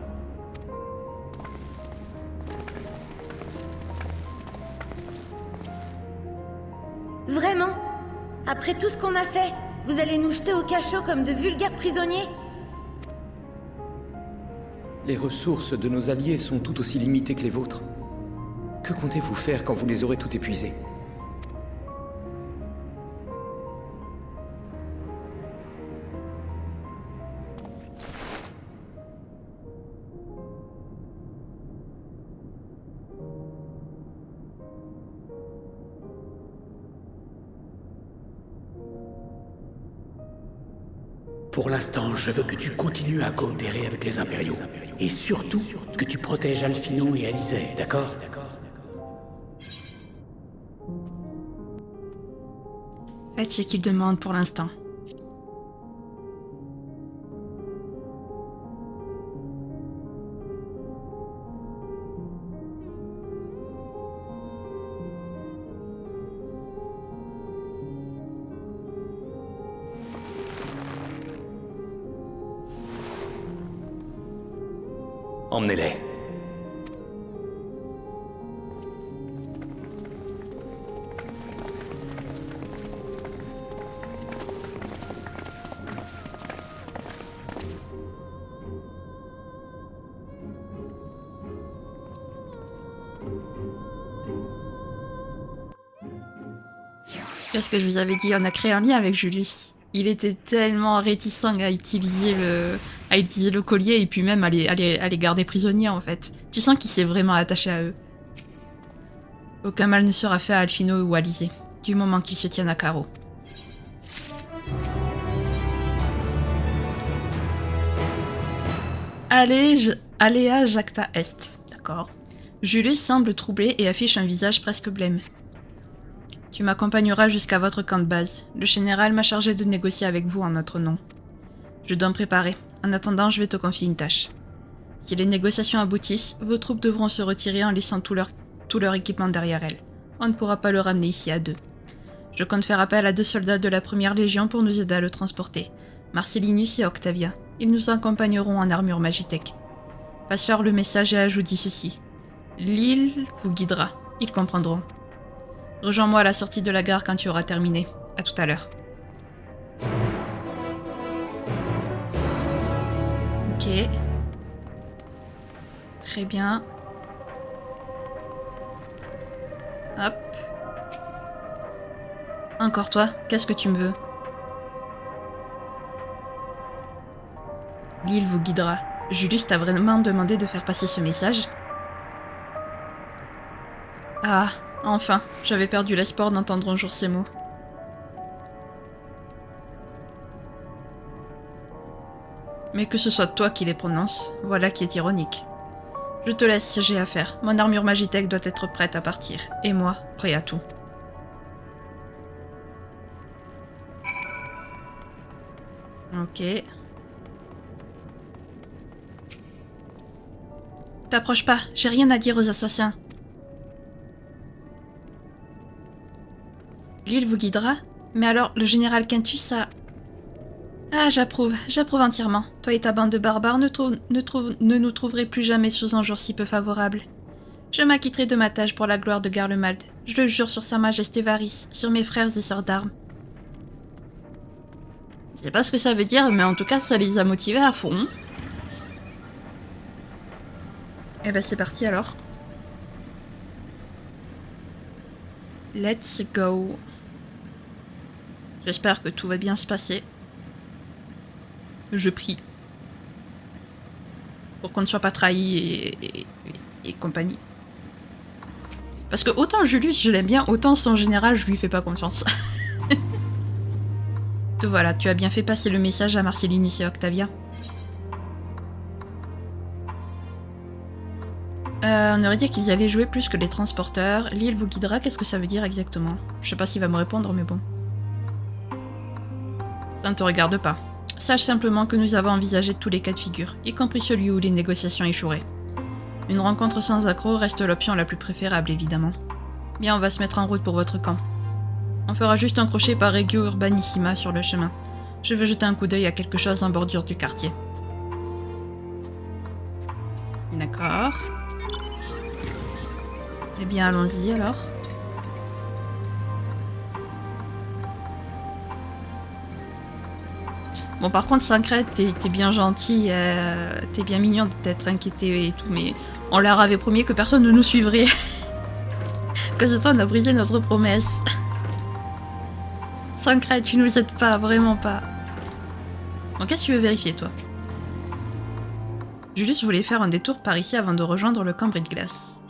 Vraiment? Après tout ce qu'on a fait, vous allez nous jeter au cachot comme de vulgaires prisonniers? Les ressources de nos alliés sont tout aussi limitées que les vôtres. Que comptez-vous faire quand vous les aurez toutes épuisées? Pour l'instant, je veux que tu continues à coopérer avec les impériaux. Et surtout, que tu protèges Alphino et Alizé, d'accord? Faites ce qu'il demande pour l'instant. Emmenez-les. Qu'est-ce que je vous avais dit? On a créé un lien avec Julius. Il était tellement réticent à utiliser le collier et puis même à les garder prisonniers en fait. Tu sens qu'il s'est vraiment attaché à eux. Aucun mal ne sera fait à Alphino ou à Lysée, du moment qu'ils se tiennent à carreau. Aléa Jacta Est. D'accord. Julius semble troublé et affiche un visage presque blême. Tu m'accompagneras jusqu'à votre camp de base. Le général m'a chargé de négocier avec vous en notre nom. Je dois me préparer. En attendant, je vais te confier une tâche. Si les négociations aboutissent, vos troupes devront se retirer en laissant tout leur équipement derrière elles. On ne pourra pas le ramener ici à deux. Je compte faire appel à 2 soldats de la première légion pour nous aider à le transporter. Marcellinus et Octavia. Ils nous accompagneront en armure Magitech. Passe-leur le message et ajoute ceci. L'île vous guidera. Ils comprendront. Rejoins-moi à la sortie de la gare quand tu auras terminé. À tout à l'heure. Ok. Très bien. Hop. Encore toi, qu'est-ce que tu me veux? L'île vous guidera. Julius t'a vraiment demandé de faire passer ce message? Ah, enfin, j'avais perdu l'espoir d'entendre un jour ces mots. Mais que ce soit toi qui les prononce, voilà qui est ironique. Je te laisse si j'ai à faire. Mon armure Magitech doit être prête à partir. Et moi, prêt à tout. Ok. T'approches pas, j'ai rien à dire aux assassins. L'île vous guidera? Mais alors, le général Quintus a... Ah, j'approuve entièrement. Toi et ta bande de barbares ne nous trouverez plus jamais sous un jour si peu favorable. Je m'acquitterai de ma tâche pour la gloire de Garlemald. Je le jure sur sa majesté Varys, sur mes frères et sœurs d'armes. Je sais pas ce que ça veut dire, mais en tout cas, ça les a motivés à fond. Eh ben, c'est parti alors. Let's go. J'espère que tout va bien se passer. Je prie. Pour qu'on ne soit pas trahi et compagnie. Parce que autant Julius, je l'aime bien, autant son général, je lui fais pas confiance. Te voilà, tu as bien fait passer le message à Marcellinus et Octavia. On aurait dit qu'ils allaient jouer plus que les transporteurs. L'île vous guidera, qu'est-ce que ça veut dire exactement? Je sais pas s'il va me répondre, mais bon. Ça ne te regarde pas. Sache simplement que nous avons envisagé tous les cas de figure, y compris celui où les négociations échoueraient. Une rencontre sans accroc reste l'option la plus préférable, évidemment. Bien, on va se mettre en route pour votre camp. On fera juste un crochet par Regio Urbanissima sur le chemin. Je veux jeter un coup d'œil à quelque chose en bordure du quartier. D'accord. Eh bien, allons-y alors. Bon, par contre, Sancred, t'es bien gentil, t'es bien mignon de t'être inquiété et tout, mais on leur avait promis que personne ne nous suivrait. Que ce toi, on a brisé notre promesse. Sancred, tu nous aides pas, vraiment pas. Bon, qu'est-ce que tu veux vérifier, toi? Julius voulait faire un détour par ici avant de rejoindre le camp Bris de Glace.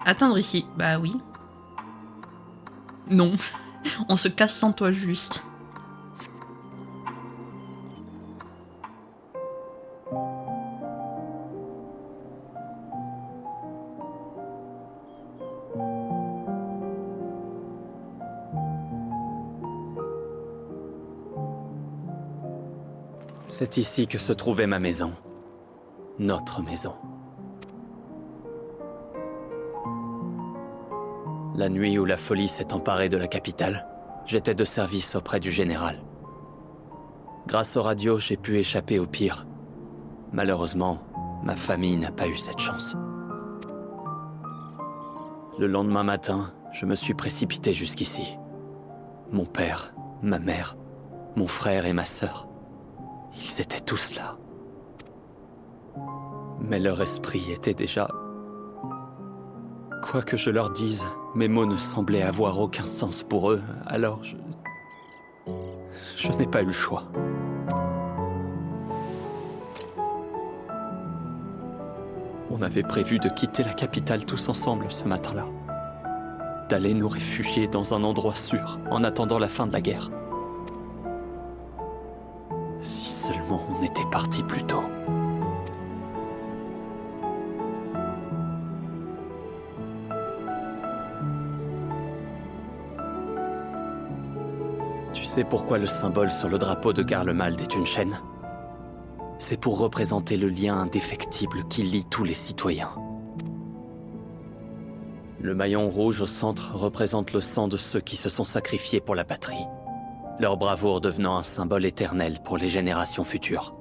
Attendre ici, bah oui. Non, on se casse sans toi, Julius. C'est ici que se trouvait ma maison. Notre maison. La nuit où la folie s'est emparée de la capitale, j'étais de service auprès du général. Grâce aux radios, j'ai pu échapper au pire. Malheureusement, ma famille n'a pas eu cette chance. Le lendemain matin, je me suis précipité jusqu'ici. Mon père, ma mère, mon frère et ma sœur, ils étaient tous là. Mais leur esprit était déjà... Quoi que je leur dise, mes mots ne semblaient avoir aucun sens pour eux, alors je n'ai pas eu le choix. On avait prévu de quitter la capitale tous ensemble ce matin-là. D'aller nous réfugier dans un endroit sûr, en attendant la fin de la guerre. Si seulement on était parti plus tôt. Tu sais pourquoi le symbole sur le drapeau de Garlemald est une chaîne? C'est pour représenter le lien indéfectible qui lie tous les citoyens. Le maillon rouge au centre représente le sang de ceux qui se sont sacrifiés pour la patrie, leur bravoure devenant un symbole éternel pour les générations futures.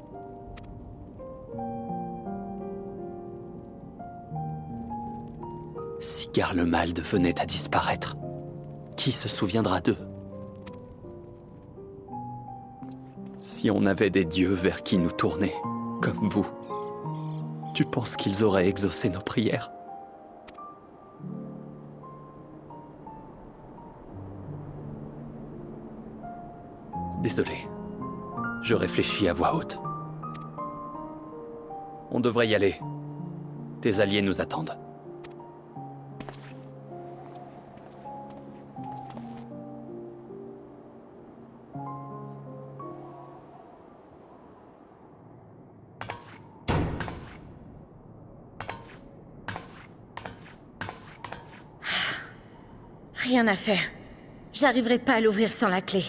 Si Garlemald venait à disparaître, qui se souviendra d'eux? Si on avait des dieux vers qui nous tourner, comme vous, tu penses qu'ils auraient exaucé nos prières? Désolé, je réfléchis à voix haute. On devrait y aller. Tes alliés nous attendent. Rien à faire. J'arriverai pas à l'ouvrir sans la clé.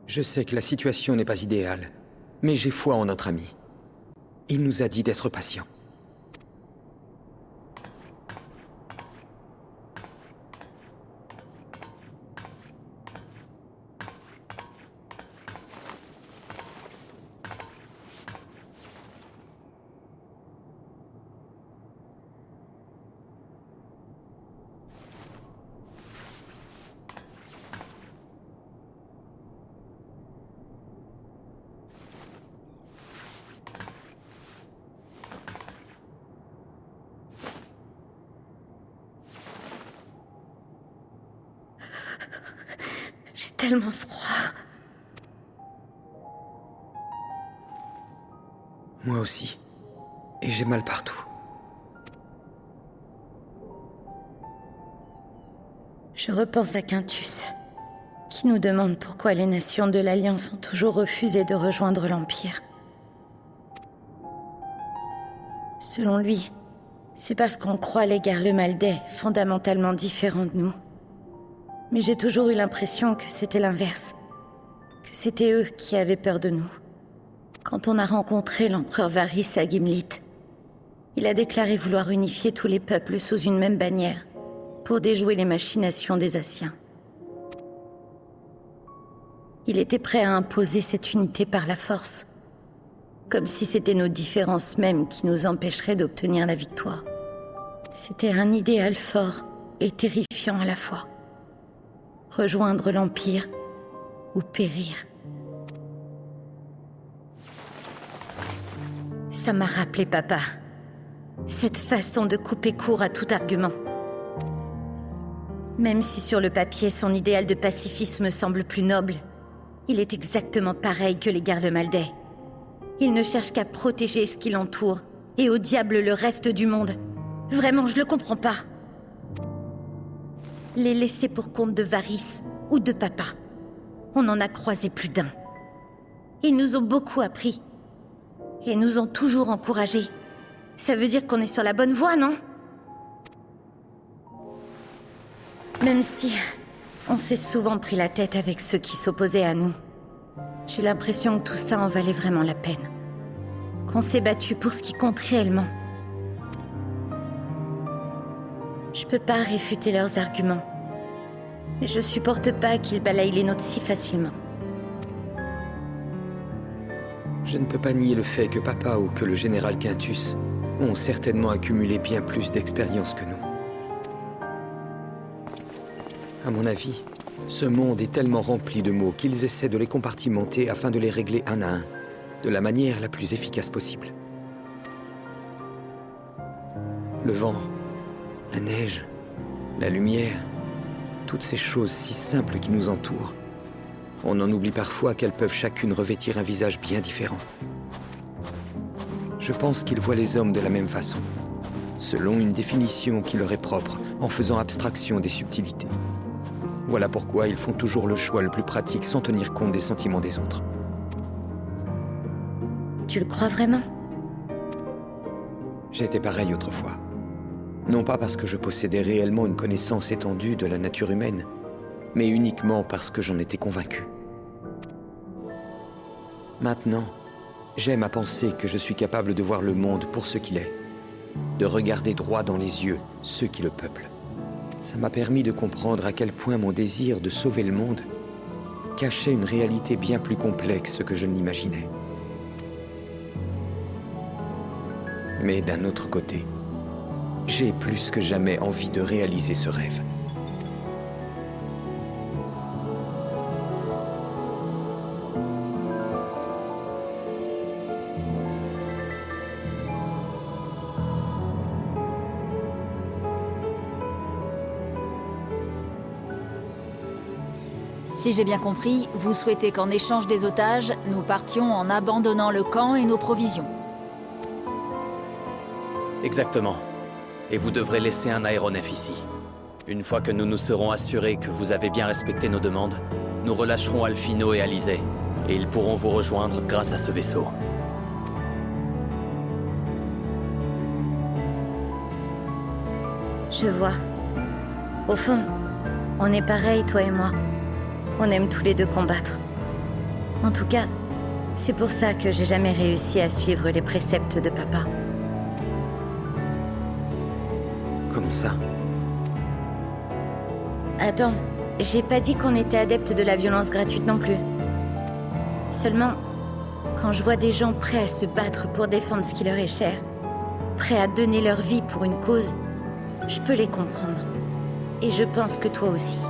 Je sais que la situation n'est pas idéale, mais j'ai foi en notre ami. Il nous a dit d'être patient. Tellement froid. Moi aussi. Et j'ai mal partout. Je repense à Quintus, qui nous demande pourquoi les nations de l'Alliance ont toujours refusé de rejoindre l'Empire. Selon lui, c'est parce qu'on croit les Garlemaldais fondamentalement différents de nous. Mais j'ai toujours eu l'impression que c'était l'inverse. Que c'était eux qui avaient peur de nous. Quand on a rencontré l'empereur Varys à Gimlit, il a déclaré vouloir unifier tous les peuples sous une même bannière pour déjouer les machinations des Asciens. Il était prêt à imposer cette unité par la force, comme si c'était nos différences mêmes qui nous empêcheraient d'obtenir la victoire. C'était un idéal fort et terrifiant à la fois. Rejoindre l'Empire ou périr. Ça m'a rappelé papa. Cette façon de couper court à tout argument. Même si sur le papier son idéal de pacifisme semble plus noble, il est exactement pareil que les Garlemaldais. Il ne cherche qu'à protéger ce qui l'entoure et au diable le reste du monde. Vraiment, je le comprends pas. Les laisser pour compte de Varys ou de papa. On en a croisé plus d'un. Ils nous ont beaucoup appris. Et nous ont toujours encouragés. Ça veut dire qu'on est sur la bonne voie, non? Même si on s'est souvent pris la tête avec ceux qui s'opposaient à nous, j'ai l'impression que tout ça en valait vraiment la peine. Qu'on s'est battu pour ce qui compte réellement. Je peux pas réfuter leurs arguments. Mais je supporte pas qu'ils balayent les nôtres si facilement. Je ne peux pas nier le fait que papa ou que le général Quintus ont certainement accumulé bien plus d'expérience que nous. À mon avis, ce monde est tellement rempli de mots qu'ils essaient de les compartimenter afin de les régler un à un, de la manière la plus efficace possible. Le vent, la neige, la lumière, toutes ces choses si simples qui nous entourent. On en oublie parfois qu'elles peuvent chacune revêtir un visage bien différent. Je pense qu'ils voient les hommes de la même façon, selon une définition qui leur est propre, en faisant abstraction des subtilités. Voilà pourquoi ils font toujours le choix le plus pratique sans tenir compte des sentiments des autres. Tu le crois vraiment? J'étais pareil autrefois. Non pas parce que je possédais réellement une connaissance étendue de la nature humaine, mais uniquement parce que j'en étais convaincu. Maintenant, j'aime à penser que je suis capable de voir le monde pour ce qu'il est, de regarder droit dans les yeux ceux qui le peuplent. Ça m'a permis de comprendre à quel point mon désir de sauver le monde cachait une réalité bien plus complexe que je ne l'imaginais. Mais d'un autre côté, j'ai plus que jamais envie de réaliser ce rêve. Si j'ai bien compris, vous souhaitez qu'en échange des otages, nous partions en abandonnant le camp et nos provisions. Exactement. Et vous devrez laisser un aéronef ici. Une fois que nous nous serons assurés que vous avez bien respecté nos demandes, nous relâcherons Alphino et Alizé, et ils pourront vous rejoindre grâce à ce vaisseau. Je vois. Au fond, on est pareil, toi et moi. On aime tous les deux combattre. En tout cas, c'est pour ça que j'ai jamais réussi à suivre les préceptes de papa. Comment ça? Attends, j'ai pas dit qu'on était adepte de la violence gratuite non plus. Seulement, quand je vois des gens prêts à se battre pour défendre ce qui leur est cher, prêts à donner leur vie pour une cause, je peux les comprendre. Et je pense que toi aussi.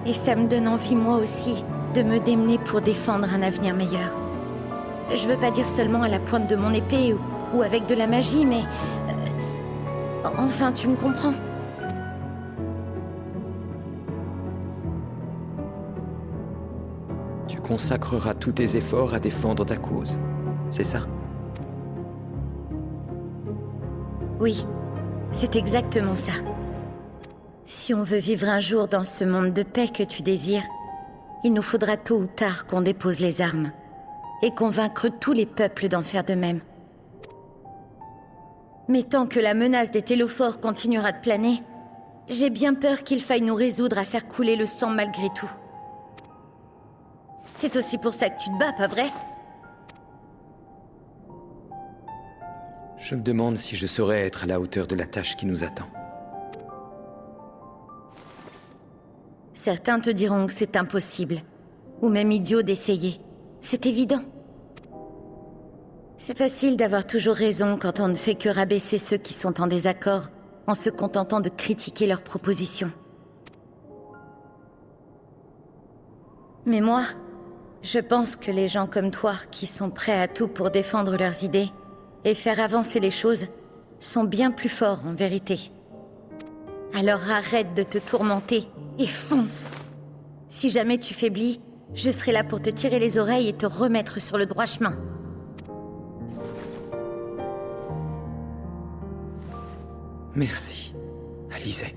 Et ça me donne envie, moi aussi, de me démener pour défendre un avenir meilleur. Je veux pas dire seulement à la pointe de mon épée ou avec de la magie, mais... enfin, tu me comprends. Tu consacreras tous tes efforts à défendre ta cause, c'est ça? Oui, c'est exactement ça. Si on veut vivre un jour dans ce monde de paix que tu désires, il nous faudra tôt ou tard qu'on dépose les armes et convaincre tous les peuples d'en faire de même. Mais tant que la menace des Télophores continuera de planer, j'ai bien peur qu'il faille nous résoudre à faire couler le sang malgré tout. C'est aussi pour ça que tu te bats, pas vrai? Je me demande si je saurais être à la hauteur de la tâche qui nous attend. Certains te diront que c'est impossible, ou même idiot d'essayer. C'est évident. C'est facile d'avoir toujours raison quand on ne fait que rabaisser ceux qui sont en désaccord, en se contentant de critiquer leurs propositions. Mais moi, je pense que les gens comme toi, qui sont prêts à tout pour défendre leurs idées et faire avancer les choses, sont bien plus forts en vérité. Alors arrête de te tourmenter et fonce. Si jamais tu faiblis, je serai là pour te tirer les oreilles et te remettre sur le droit chemin. Merci, Alizé.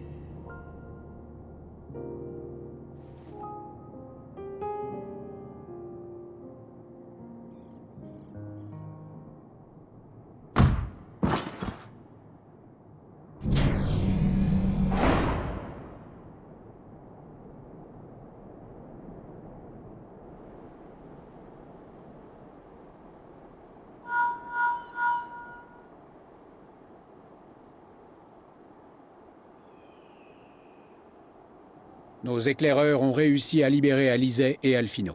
Nos éclaireurs ont réussi à libérer Alizé et Alphino.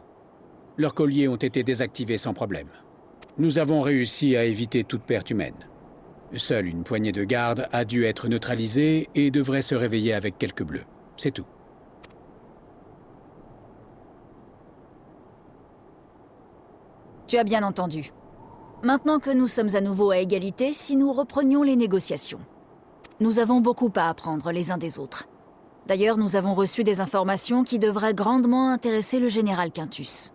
Leurs colliers ont été désactivés sans problème. Nous avons réussi à éviter toute perte humaine. Seule une poignée de gardes a dû être neutralisée et devrait se réveiller avec quelques bleus. C'est tout. Tu as bien entendu. Maintenant que nous sommes à nouveau à égalité, si nous reprenions les négociations. Nous avons beaucoup à apprendre les uns des autres. D'ailleurs, nous avons reçu des informations qui devraient grandement intéresser le général Quintus.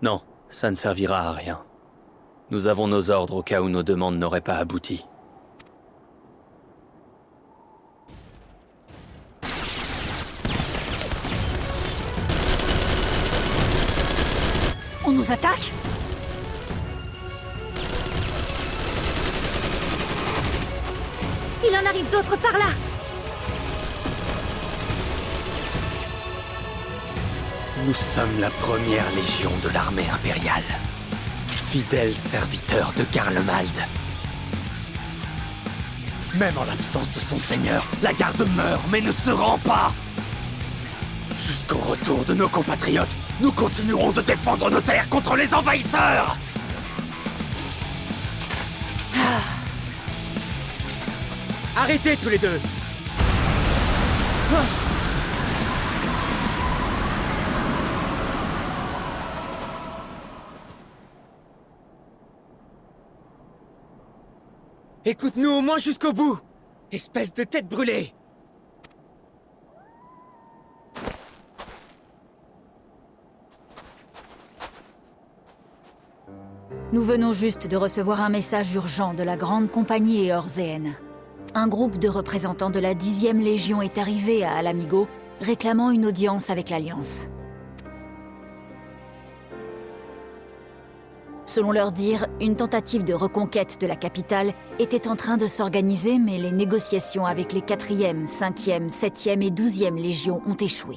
Non, ça ne servira à rien. Nous avons nos ordres au cas où nos demandes n'auraient pas abouti. On nous attaque ? Il en arrive d'autres par là! Nous sommes la première légion de l'armée impériale. Fidèles serviteurs de Garlemald. Même en l'absence de son seigneur, la garde meurt mais ne se rend pas. Jusqu'au retour de nos compatriotes, nous continuerons de défendre nos terres contre les envahisseurs. Arrêtez tous les deux! Écoute-nous au moins jusqu'au bout! Espèce de tête brûlée! Nous venons juste de recevoir un message urgent de la Grande Compagnie Eorzéenne. Un groupe de représentants de la 10e Légion est arrivé à Ala-Mhigo, réclamant une audience avec l'Alliance. Selon leur dire, une tentative de reconquête de la capitale était en train de s'organiser, mais les négociations avec les 4e, 5e, 7e et 12e Légions ont échoué.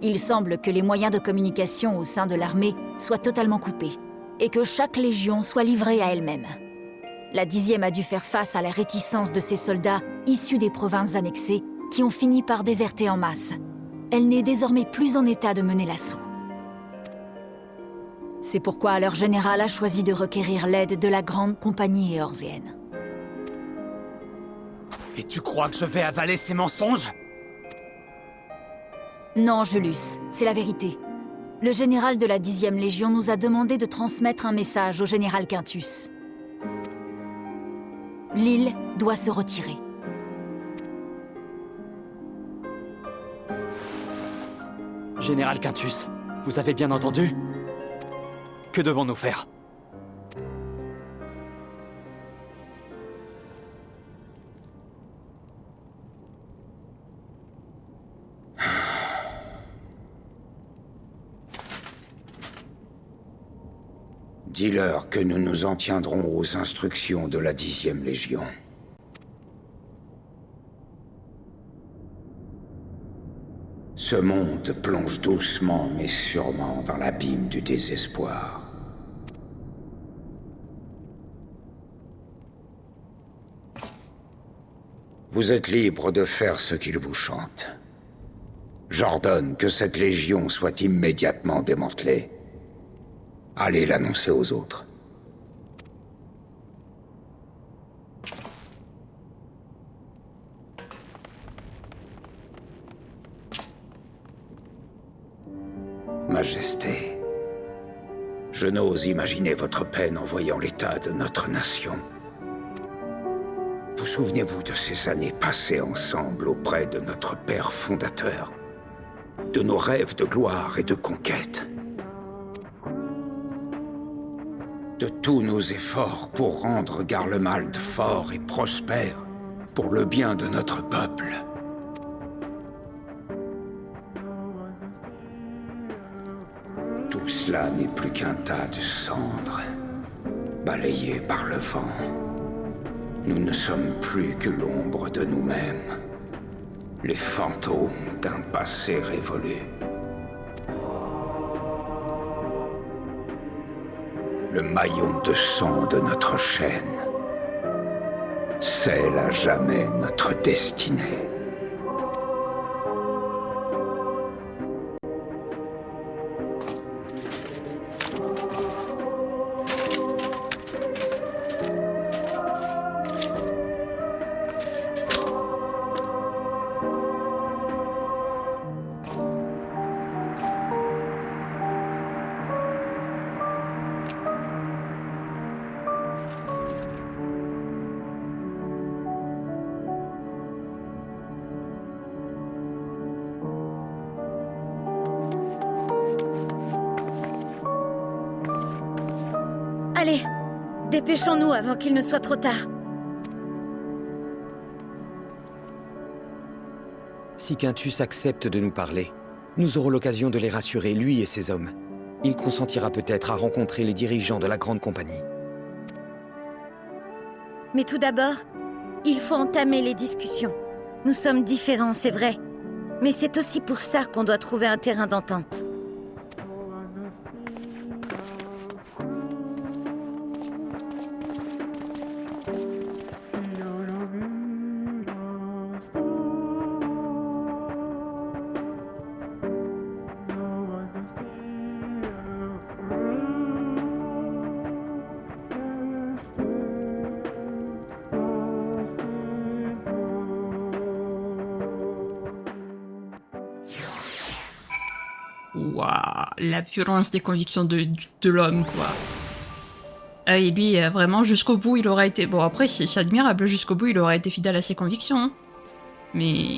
Il semble que les moyens de communication au sein de l'armée soient totalement coupés, et que chaque légion soit livrée à elle-même. La 10e a dû faire face à la réticence de ses soldats issus des provinces annexées qui ont fini par déserter en masse. Elle n'est désormais plus en état de mener l'assaut. C'est pourquoi leur général a choisi de requérir l'aide de la Grande Compagnie Eorzéenne. Et tu crois que je vais avaler ces mensonges? Non, Julius, c'est la vérité. Le général de la 10e Légion nous a demandé de transmettre un message au général Quintus. L'île doit se retirer. Général Quintus, vous avez bien entendu? Que devons-nous faire? Dis-leur que nous nous en tiendrons aux instructions de la 10e Légion. Ce monde plonge doucement mais sûrement dans l'abîme du désespoir. Vous êtes libre de faire ce qu'il vous chante. J'ordonne que cette légion soit immédiatement démantelée. Allez l'annoncer aux autres. Majesté, je n'ose imaginer votre peine en voyant l'état de notre nation. Vous souvenez-vous de ces années passées ensemble auprès de notre père fondateur, de nos rêves de gloire et de conquête, de tous nos efforts pour rendre Garlemald fort et prospère pour le bien de notre peuple. Tout cela n'est plus qu'un tas de cendres, balayées par le vent. Nous ne sommes plus que l'ombre de nous-mêmes, les fantômes d'un passé révolu. Le maillon de sang de notre chaîne, scelle à jamais notre destinée. Allez, dépêchons-nous avant qu'il ne soit trop tard. Si Quintus accepte de nous parler, nous aurons l'occasion de les rassurer, lui et ses hommes. Il consentira peut-être à rencontrer les dirigeants de la Grande Compagnie. Mais tout d'abord, il faut entamer les discussions. Nous sommes différents, c'est vrai. Mais c'est aussi pour ça qu'on doit trouver un terrain d'entente. Waouh, la violence des convictions de l'homme, quoi. Et lui, vraiment, jusqu'au bout, il aura été... Bon, après, c'est admirable, jusqu'au bout, il aura été fidèle à ses convictions. Mais...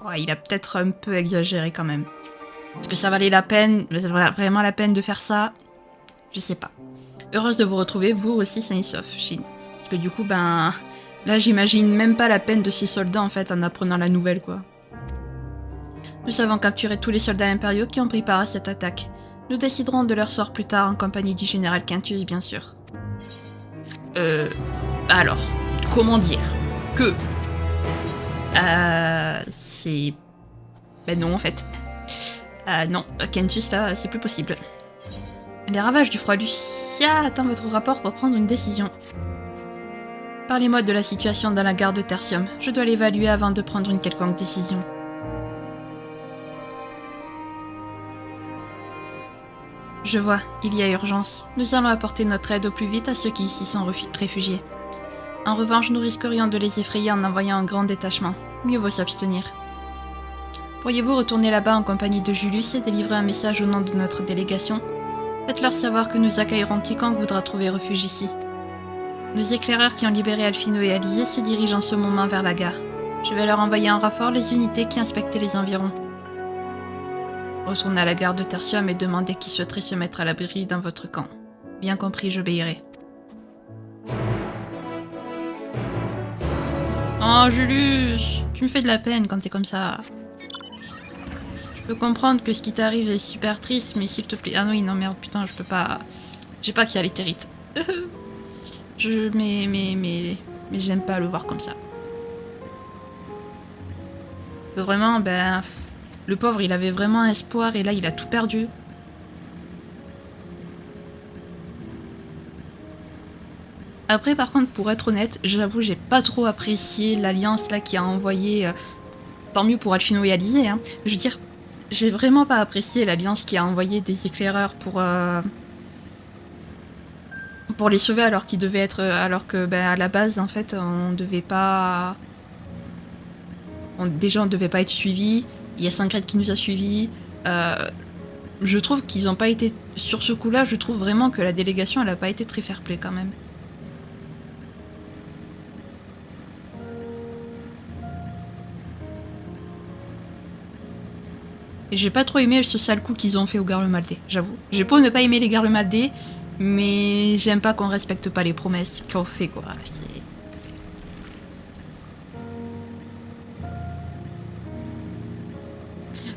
Ouais, il a peut-être un peu exagéré, quand même. Est-ce que ça valait la peine, vraiment la peine de faire ça? Je sais pas. Heureuse de vous retrouver, vous aussi, sain et sauf, Shin. Parce que du coup, ben... Là, j'imagine même pas la peine de ces soldats, en fait, en apprenant la nouvelle, quoi. Nous avons capturé tous les soldats impériaux qui ont pris part à cette attaque. Nous déciderons de leur sort plus tard en compagnie du général Quintus, bien sûr. Alors, comment dire que... c'est... Ben non, en fait. Non, Quintus, là, c'est plus possible. Les ravages du froid Lucia attend votre rapport pour prendre une décision. Parlez-moi de la situation dans la gare de Tertium. Je dois l'évaluer avant de prendre une quelconque décision. Je vois, il y a urgence. Nous allons apporter notre aide au plus vite à ceux qui ici sont réfugiés. En revanche, nous risquerions de les effrayer en envoyant un grand détachement. Mieux vaut s'abstenir. Pourriez-vous retourner là-bas en compagnie de Julius et délivrer un message au nom de notre délégation? Faites-leur savoir que nous accueillerons quiconque voudra trouver refuge ici. Nos éclaireurs qui ont libéré Alphino et Alizé se dirigent en ce moment vers la gare. Je vais leur envoyer en renfort les unités qui inspectaient les environs. Retournez à la gare de Tertium et demandez qui souhaiterait se mettre à l'abri dans votre camp. Bien compris, j'obéirai. Oh, Julius, tu me fais de la peine quand t'es comme ça. Je peux comprendre que ce qui t'arrive est super triste, mais s'il te plaît... Ah oui, non, merde, putain, je peux pas... J'ai pas qu'il y a l'éthérite. Mais j'aime pas le voir comme ça. Vraiment, ben... Le pauvre, il avait vraiment un espoir et là, il a tout perdu. Après, par contre, pour être honnête, j'avoue, j'ai pas trop apprécié l'alliance là qui a envoyé... tant mieux pour Alphino et Alizé, hein. Je veux dire, j'ai vraiment pas apprécié l'alliance qui a envoyé des éclaireurs pour les sauver alors qu'ils devaient être... alors que, ben, à la base, en fait, on devait pas... Déjà, on devait pas être suivis. Il y a Syncrète qui nous a suivis. Je trouve qu'ils ont pas été... Sur ce coup-là, je trouve vraiment que la délégation, elle a pas été très fair-play quand même. Et j'ai pas trop aimé ce sale coup qu'ils ont fait aux Garlemaldés, j'avoue. J'ai beau ne pas aimer les Garlemaldés, mais j'aime pas qu'on respecte pas les promesses qu'on fait, quoi.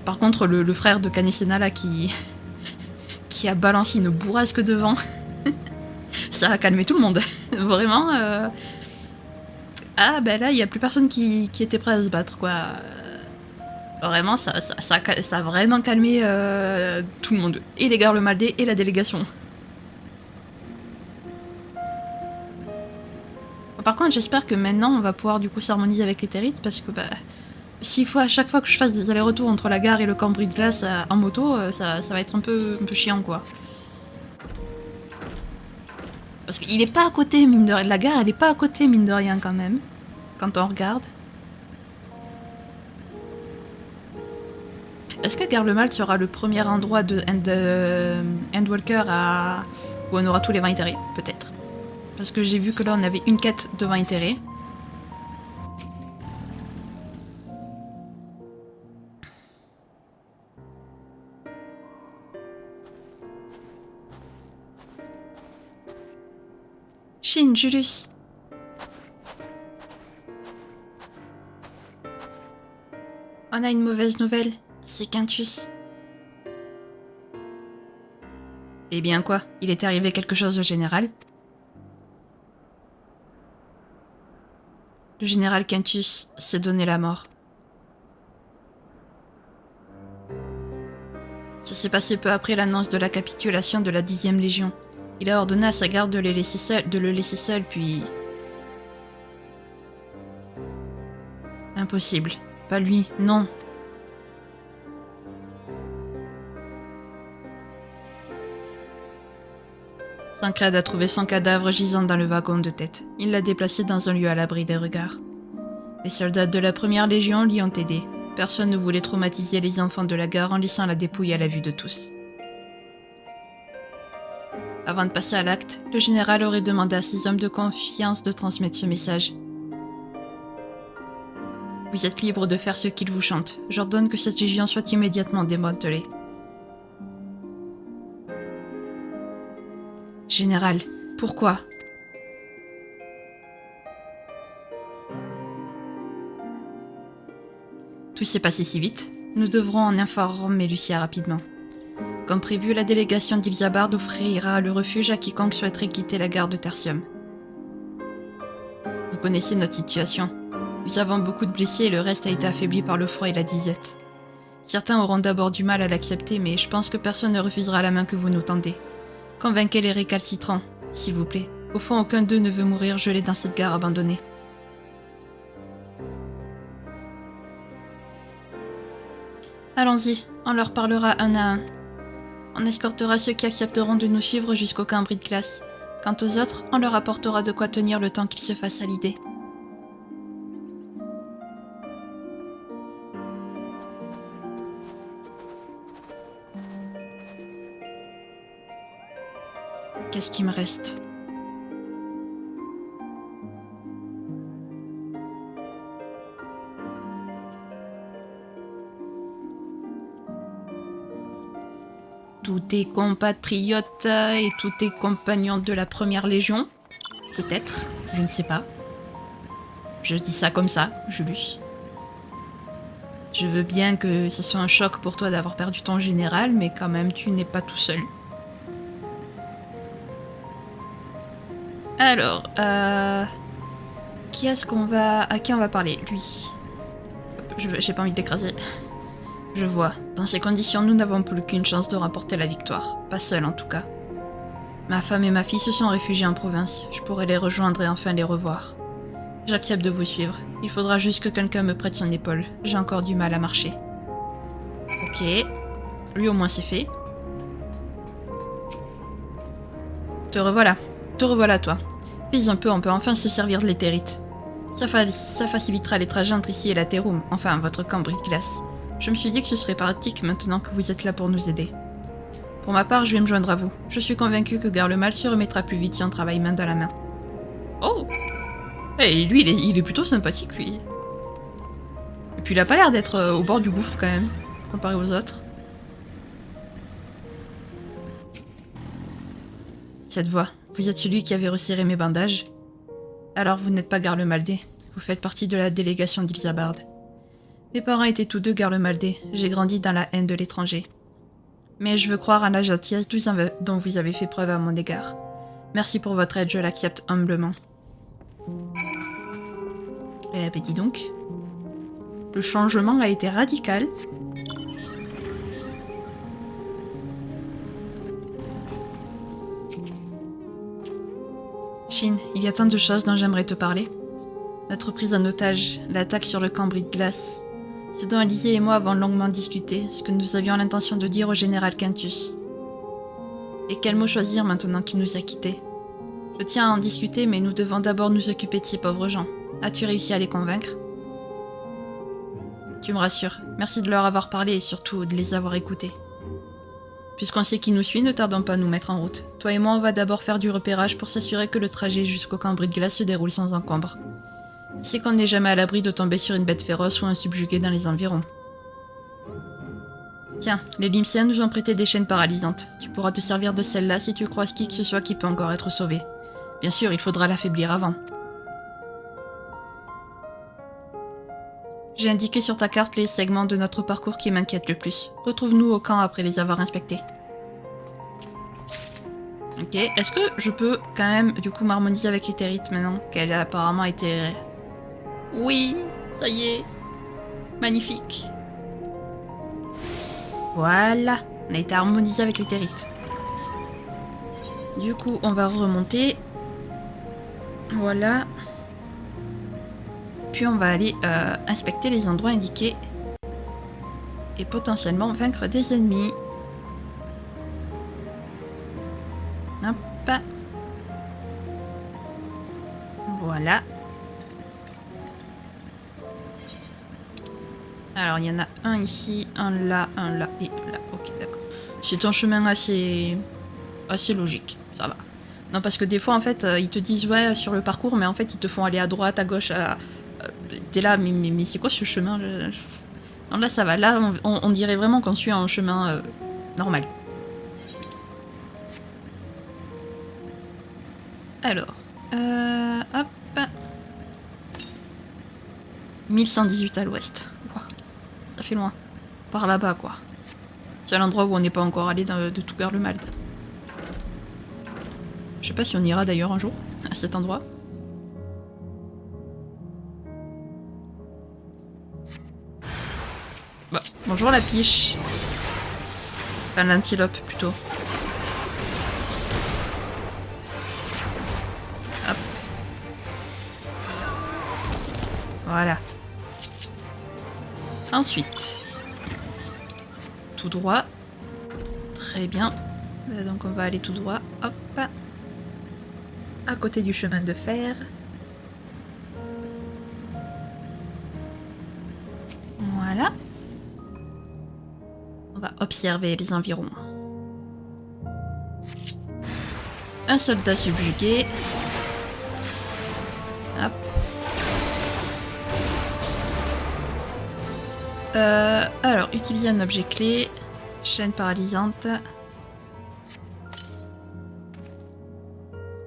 Par contre, le frère de Canesena, là, qui a balancé une bourrasque devant, ça a calmé tout le monde. Vraiment. Ah, ben là, il n'y a plus personne qui était prêt à se battre, quoi. Vraiment, ça a vraiment calmé tout le monde. Et les Garlemaldés et la délégation. par contre, j'espère que maintenant, on va pouvoir du coup s'harmoniser avec les Territes, parce que bah, s'il faut à chaque fois que je fasse des allers-retours entre la gare et le camp Bris de Glace en moto, ça va être un peu chiant, quoi. Parce qu'il est pas à côté, mine de rien. La gare, elle est pas à côté, mine de rien, quand même. Quand on regarde. Est-ce que Garlemald sera le premier endroit de Endwalker où on aura tous les vents itérés? Peut-être. Parce que j'ai vu que là, on avait une quête de vents itérés. Shin, Julius. On a une mauvaise nouvelle, c'est Quintus. Eh bien quoi? Il est arrivé quelque chose au général? Le général Quintus s'est donné la mort. Ça s'est passé peu après l'annonce de la capitulation de la 10e Légion. Il a ordonné à sa garde de le laisser seul, puis... Impossible. Pas lui, non. Sancred a trouvé son cadavre gisant dans le wagon de tête. Il l'a déplacé dans un lieu à l'abri des regards. Les soldats de la 1re Légion l'y ont aidé. Personne ne voulait traumatiser les enfants de la gare en laissant la dépouille à la vue de tous. Avant de passer à l'acte, le général aurait demandé à ses hommes de confiance de transmettre ce message. Vous êtes libre de faire ce qu'il vous chante. J'ordonne que cette légion soit immédiatement démantelée. Général, pourquoi? Tout s'est passé si vite. Nous devrons en informer Lucia rapidement. Comme prévu, la délégation d'Ilzabard offrira le refuge à quiconque souhaiterait quitter la gare de Tertium. Vous connaissez notre situation. Nous avons beaucoup de blessés et le reste a été affaibli par le froid et la disette. Certains auront d'abord du mal à l'accepter, mais je pense que personne ne refusera la main que vous nous tendez. Convainquez les récalcitrants, s'il vous plaît. Au fond, aucun d'eux ne veut mourir gelé dans cette gare abandonnée. Allons-y, on leur parlera un à un. On escortera ceux qui accepteront de nous suivre jusqu'au camp Bris de Glace. Quant aux autres, on leur apportera de quoi tenir le temps qu'ils se fassent à l'idée. Qu'est-ce qui me reste ? Tous tes compatriotes et tous tes compagnons de la 1re Légion. Peut-être, je ne sais pas. Je dis ça comme ça, Julius. Je veux bien que ce soit un choc pour toi d'avoir perdu ton général, mais quand même, tu n'es pas tout seul. Alors, à qui on va parler? Lui. J'ai pas envie de l'écraser. Je vois. Dans ces conditions, nous n'avons plus qu'une chance de remporter la victoire. Pas seul en tout cas. Ma femme et ma fille se sont réfugiées en province. Je pourrai les rejoindre et enfin les revoir. J'accepte de vous suivre. Il faudra juste que quelqu'un me prête son épaule. J'ai encore du mal à marcher. Ok. Lui au moins c'est fait. Te revoilà toi. Vise un peu, on peut enfin se servir de l'éthérite. Ça facilitera les trajets entre ici et la Terrum, enfin votre camp Bris de Glace. Je me suis dit que ce serait pratique maintenant que vous êtes là pour nous aider. Pour ma part, je vais me joindre à vous. Je suis convaincue que Garlemald se remettra plus vite si on travaille main dans la main. Oh! Et lui, il est plutôt sympathique, lui. Et puis il a pas l'air d'être au bord du gouffre quand même, comparé aux autres. Cette voix, vous êtes celui qui avait resserré mes bandages. Alors vous n'êtes pas Garlemaldé, vous faites partie de la délégation d'Ilzabard. Mes parents étaient tous deux Garlemaldés, j'ai grandi dans la haine de l'étranger. Mais je veux croire à la gentillesse dont vous avez fait preuve à mon égard. Merci pour votre aide, je l'accepte humblement. Eh ben dis donc. Le changement a été radical. Shin, il y a tant de choses dont j'aimerais te parler. Notre prise en otage, l'attaque sur le camp Bris-Glace. Ce dont Alizé et moi avons longuement discuté, ce que nous avions l'intention de dire au général Quintus. Et quel mot choisir maintenant qu'il nous a quittés? Je tiens à en discuter, mais nous devons d'abord nous occuper de ces pauvres gens. As-tu réussi à les convaincre? Tu me rassures. Merci de leur avoir parlé et surtout de les avoir écoutés. Puisqu'on sait qui nous suit, ne tardons pas à nous mettre en route. Toi et moi, on va d'abord faire du repérage pour s'assurer que le trajet jusqu'au camp Bris-Glace se déroule sans encombre. C'est qu'on n'est jamais à l'abri de tomber sur une bête féroce ou un subjugué dans les environs. Tiens, les Limsiens nous ont prêté des chaînes paralysantes. Tu pourras te servir de celle-là si tu croises qui que ce soit qui peut encore être sauvé. Bien sûr, il faudra l'affaiblir avant. J'ai indiqué sur ta carte les segments de notre parcours qui m'inquiètent le plus. Retrouve-nous au camp après les avoir inspectés. Ok, est-ce que je peux quand même du coup m'harmoniser avec l'Éthérite maintenant qu'elle a apparemment été... Oui, ça y est. Magnifique. Voilà, on a été harmonisé avec l'Éthérite. Du coup, on va remonter. Voilà. Puis on va aller inspecter les endroits indiqués. Et potentiellement vaincre des ennemis. Hop. Voilà. Alors, il y en a un ici, un là et là. Ok, d'accord. C'est un chemin assez logique, ça va. Non, parce que des fois, en fait, ils te disent, ouais, sur le parcours, mais en fait, ils te font aller à droite, à gauche, t'es là, mais c'est quoi ce chemin? Non, là, ça va. Là, on dirait vraiment qu'on suit un chemin normal. Alors, hop. 1118 à l'ouest. Wow. Ça fait loin. Par là-bas, quoi. C'est l'endroit où on n'est pas encore allé de tout Garlemald. Je sais pas si on ira d'ailleurs un jour à cet endroit. Bah, bonjour la piche. Enfin, l'antilope plutôt. Hop. Voilà. Ensuite, tout droit. Très bien. Donc on va aller tout droit. Hop. À côté du chemin de fer. Voilà. On va observer les environs. Un soldat subjugué. Hop. Alors, utiliser un objet clé. Chaîne paralysante.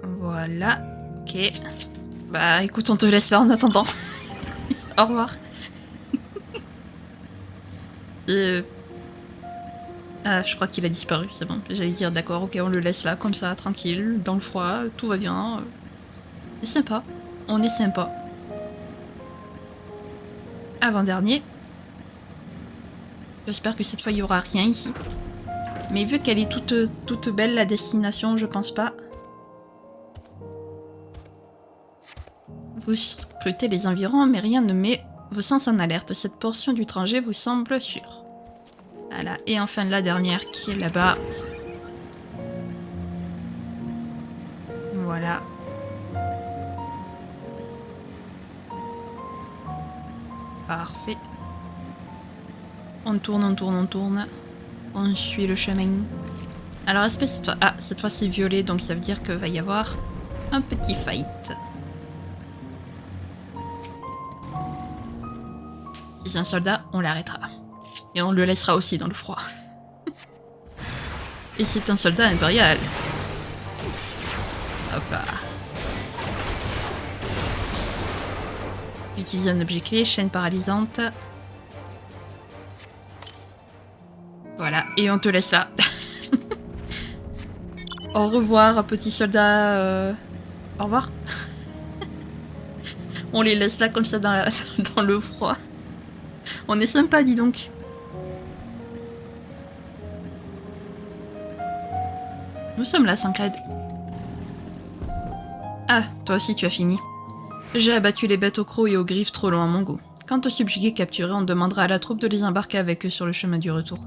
Voilà. Ok. Bah écoute, on te laisse là en attendant. Au revoir. Ah, je crois qu'il a disparu, c'est bon. J'allais dire d'accord, ok, on le laisse là, comme ça, tranquille, dans le froid, tout va bien. C'est sympa. On est sympa. Avant-dernier. J'espère que cette fois il n'y aura rien ici. Mais vu qu'elle est toute belle la destination, je pense pas. Vous scrutez les environs, mais rien ne met vos sens en alerte. Cette portion du trajet vous semble sûre. Voilà, et enfin la dernière qui est là-bas. Voilà. Parfait. On tourne, on tourne, on tourne. On suit le chemin. Alors est-ce que cette fois... Ah, cette fois c'est violet, donc ça veut dire qu'il va y avoir un petit fight. Si c'est un soldat, on l'arrêtera. Et on le laissera aussi dans le froid. Et c'est un soldat impérial. Hop là. Utilise un objet clé, chaîne paralysante. Voilà, et on te laisse là. Au revoir, petit soldat. Au revoir. On les laisse là comme ça dans le froid. On est sympa, dis donc. Nous sommes là, Sancred. Ah, toi aussi tu as fini. J'ai abattu les bêtes aux crocs et aux griffes trop loin à mon goût. Quant aux subjugués capturés, on demandera à la troupe de les embarquer avec eux sur le chemin du retour.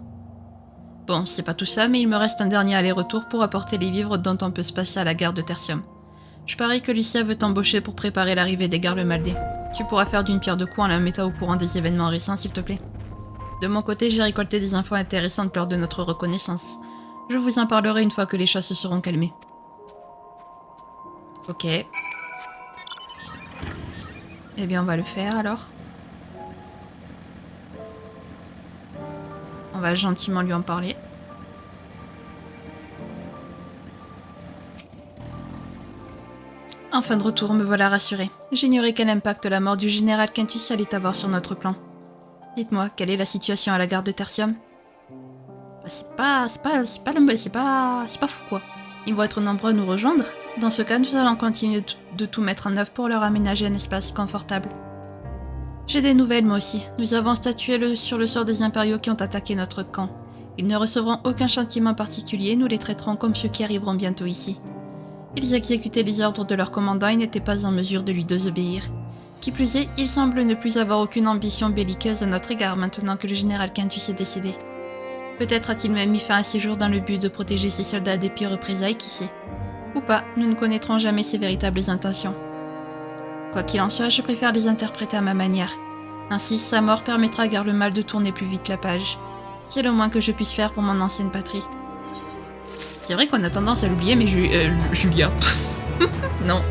Bon, c'est pas tout ça, mais il me reste un dernier aller-retour pour apporter les vivres dont on peut se passer à la gare de Tertium. Je parie que Lucia veut t'embaucher pour préparer l'arrivée des Garlemaldés. Tu pourras faire d'une pierre deux coups en la mettant au courant des événements récents, s'il te plaît. De mon côté, j'ai récolté des infos intéressantes lors de notre reconnaissance. Je vous en parlerai une fois que les choses se seront calmées. Ok. Eh bien, on va le faire alors. On va gentiment lui en parler. Enfin de retour, me voilà rassurée. J'ignorais quel impact la mort du général Quintus allait avoir sur notre plan. Dites-moi, quelle est la situation à la gare de Tertium? C'est pas fou quoi. Ils vont être nombreux à nous rejoindre. Dans ce cas, nous allons continuer de tout mettre en œuvre pour leur aménager un espace confortable. J'ai des nouvelles moi aussi. Nous avons statué sur le sort des impériaux qui ont attaqué notre camp. Ils ne recevront aucun châtiment particulier, nous les traiterons comme ceux qui arriveront bientôt ici. Ils exécutaient les ordres de leur commandant et n'étaient pas en mesure de lui désobéir. Qui plus est, il semble ne plus avoir aucune ambition belliqueuse à notre égard maintenant que le général Quintus est décédé. Peut-être a-t-il même mis fin à ses jours dans le but de protéger ses soldats des pires représailles, qui sait. Ou pas, nous ne connaîtrons jamais ses véritables intentions. Quoi qu'il en soit, je préfère les interpréter à ma manière. Ainsi, sa mort permettra à Garlemald de tourner plus vite la page. C'est le moins que je puisse faire pour mon ancienne patrie. C'est vrai qu'on a tendance à l'oublier, mais Julia... non.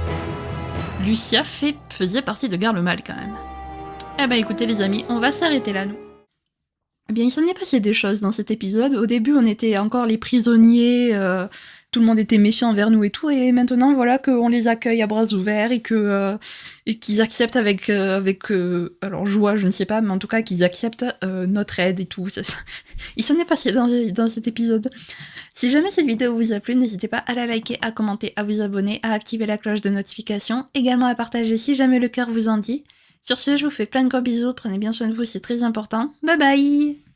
Lucia faisait partie de Garlemald quand même. Eh ben écoutez les amis, on va s'arrêter là nous. Eh bien il s'en est passé des choses dans cet épisode. Au début on était encore les prisonniers, tout le monde était méfiant envers nous et tout, et maintenant voilà qu'on les accueille à bras ouverts et qu'ils acceptent avec alors joie je ne sais pas, mais en tout cas qu'ils acceptent notre aide et tout. Il s'en est passé dans cet épisode. Si jamais cette vidéo vous a plu, n'hésitez pas à la liker, à commenter, à vous abonner, à activer la cloche de notification, également à partager si jamais le cœur vous en dit. Sur ce, je vous fais plein de gros bisous, prenez bien soin de vous, c'est très important. Bye bye!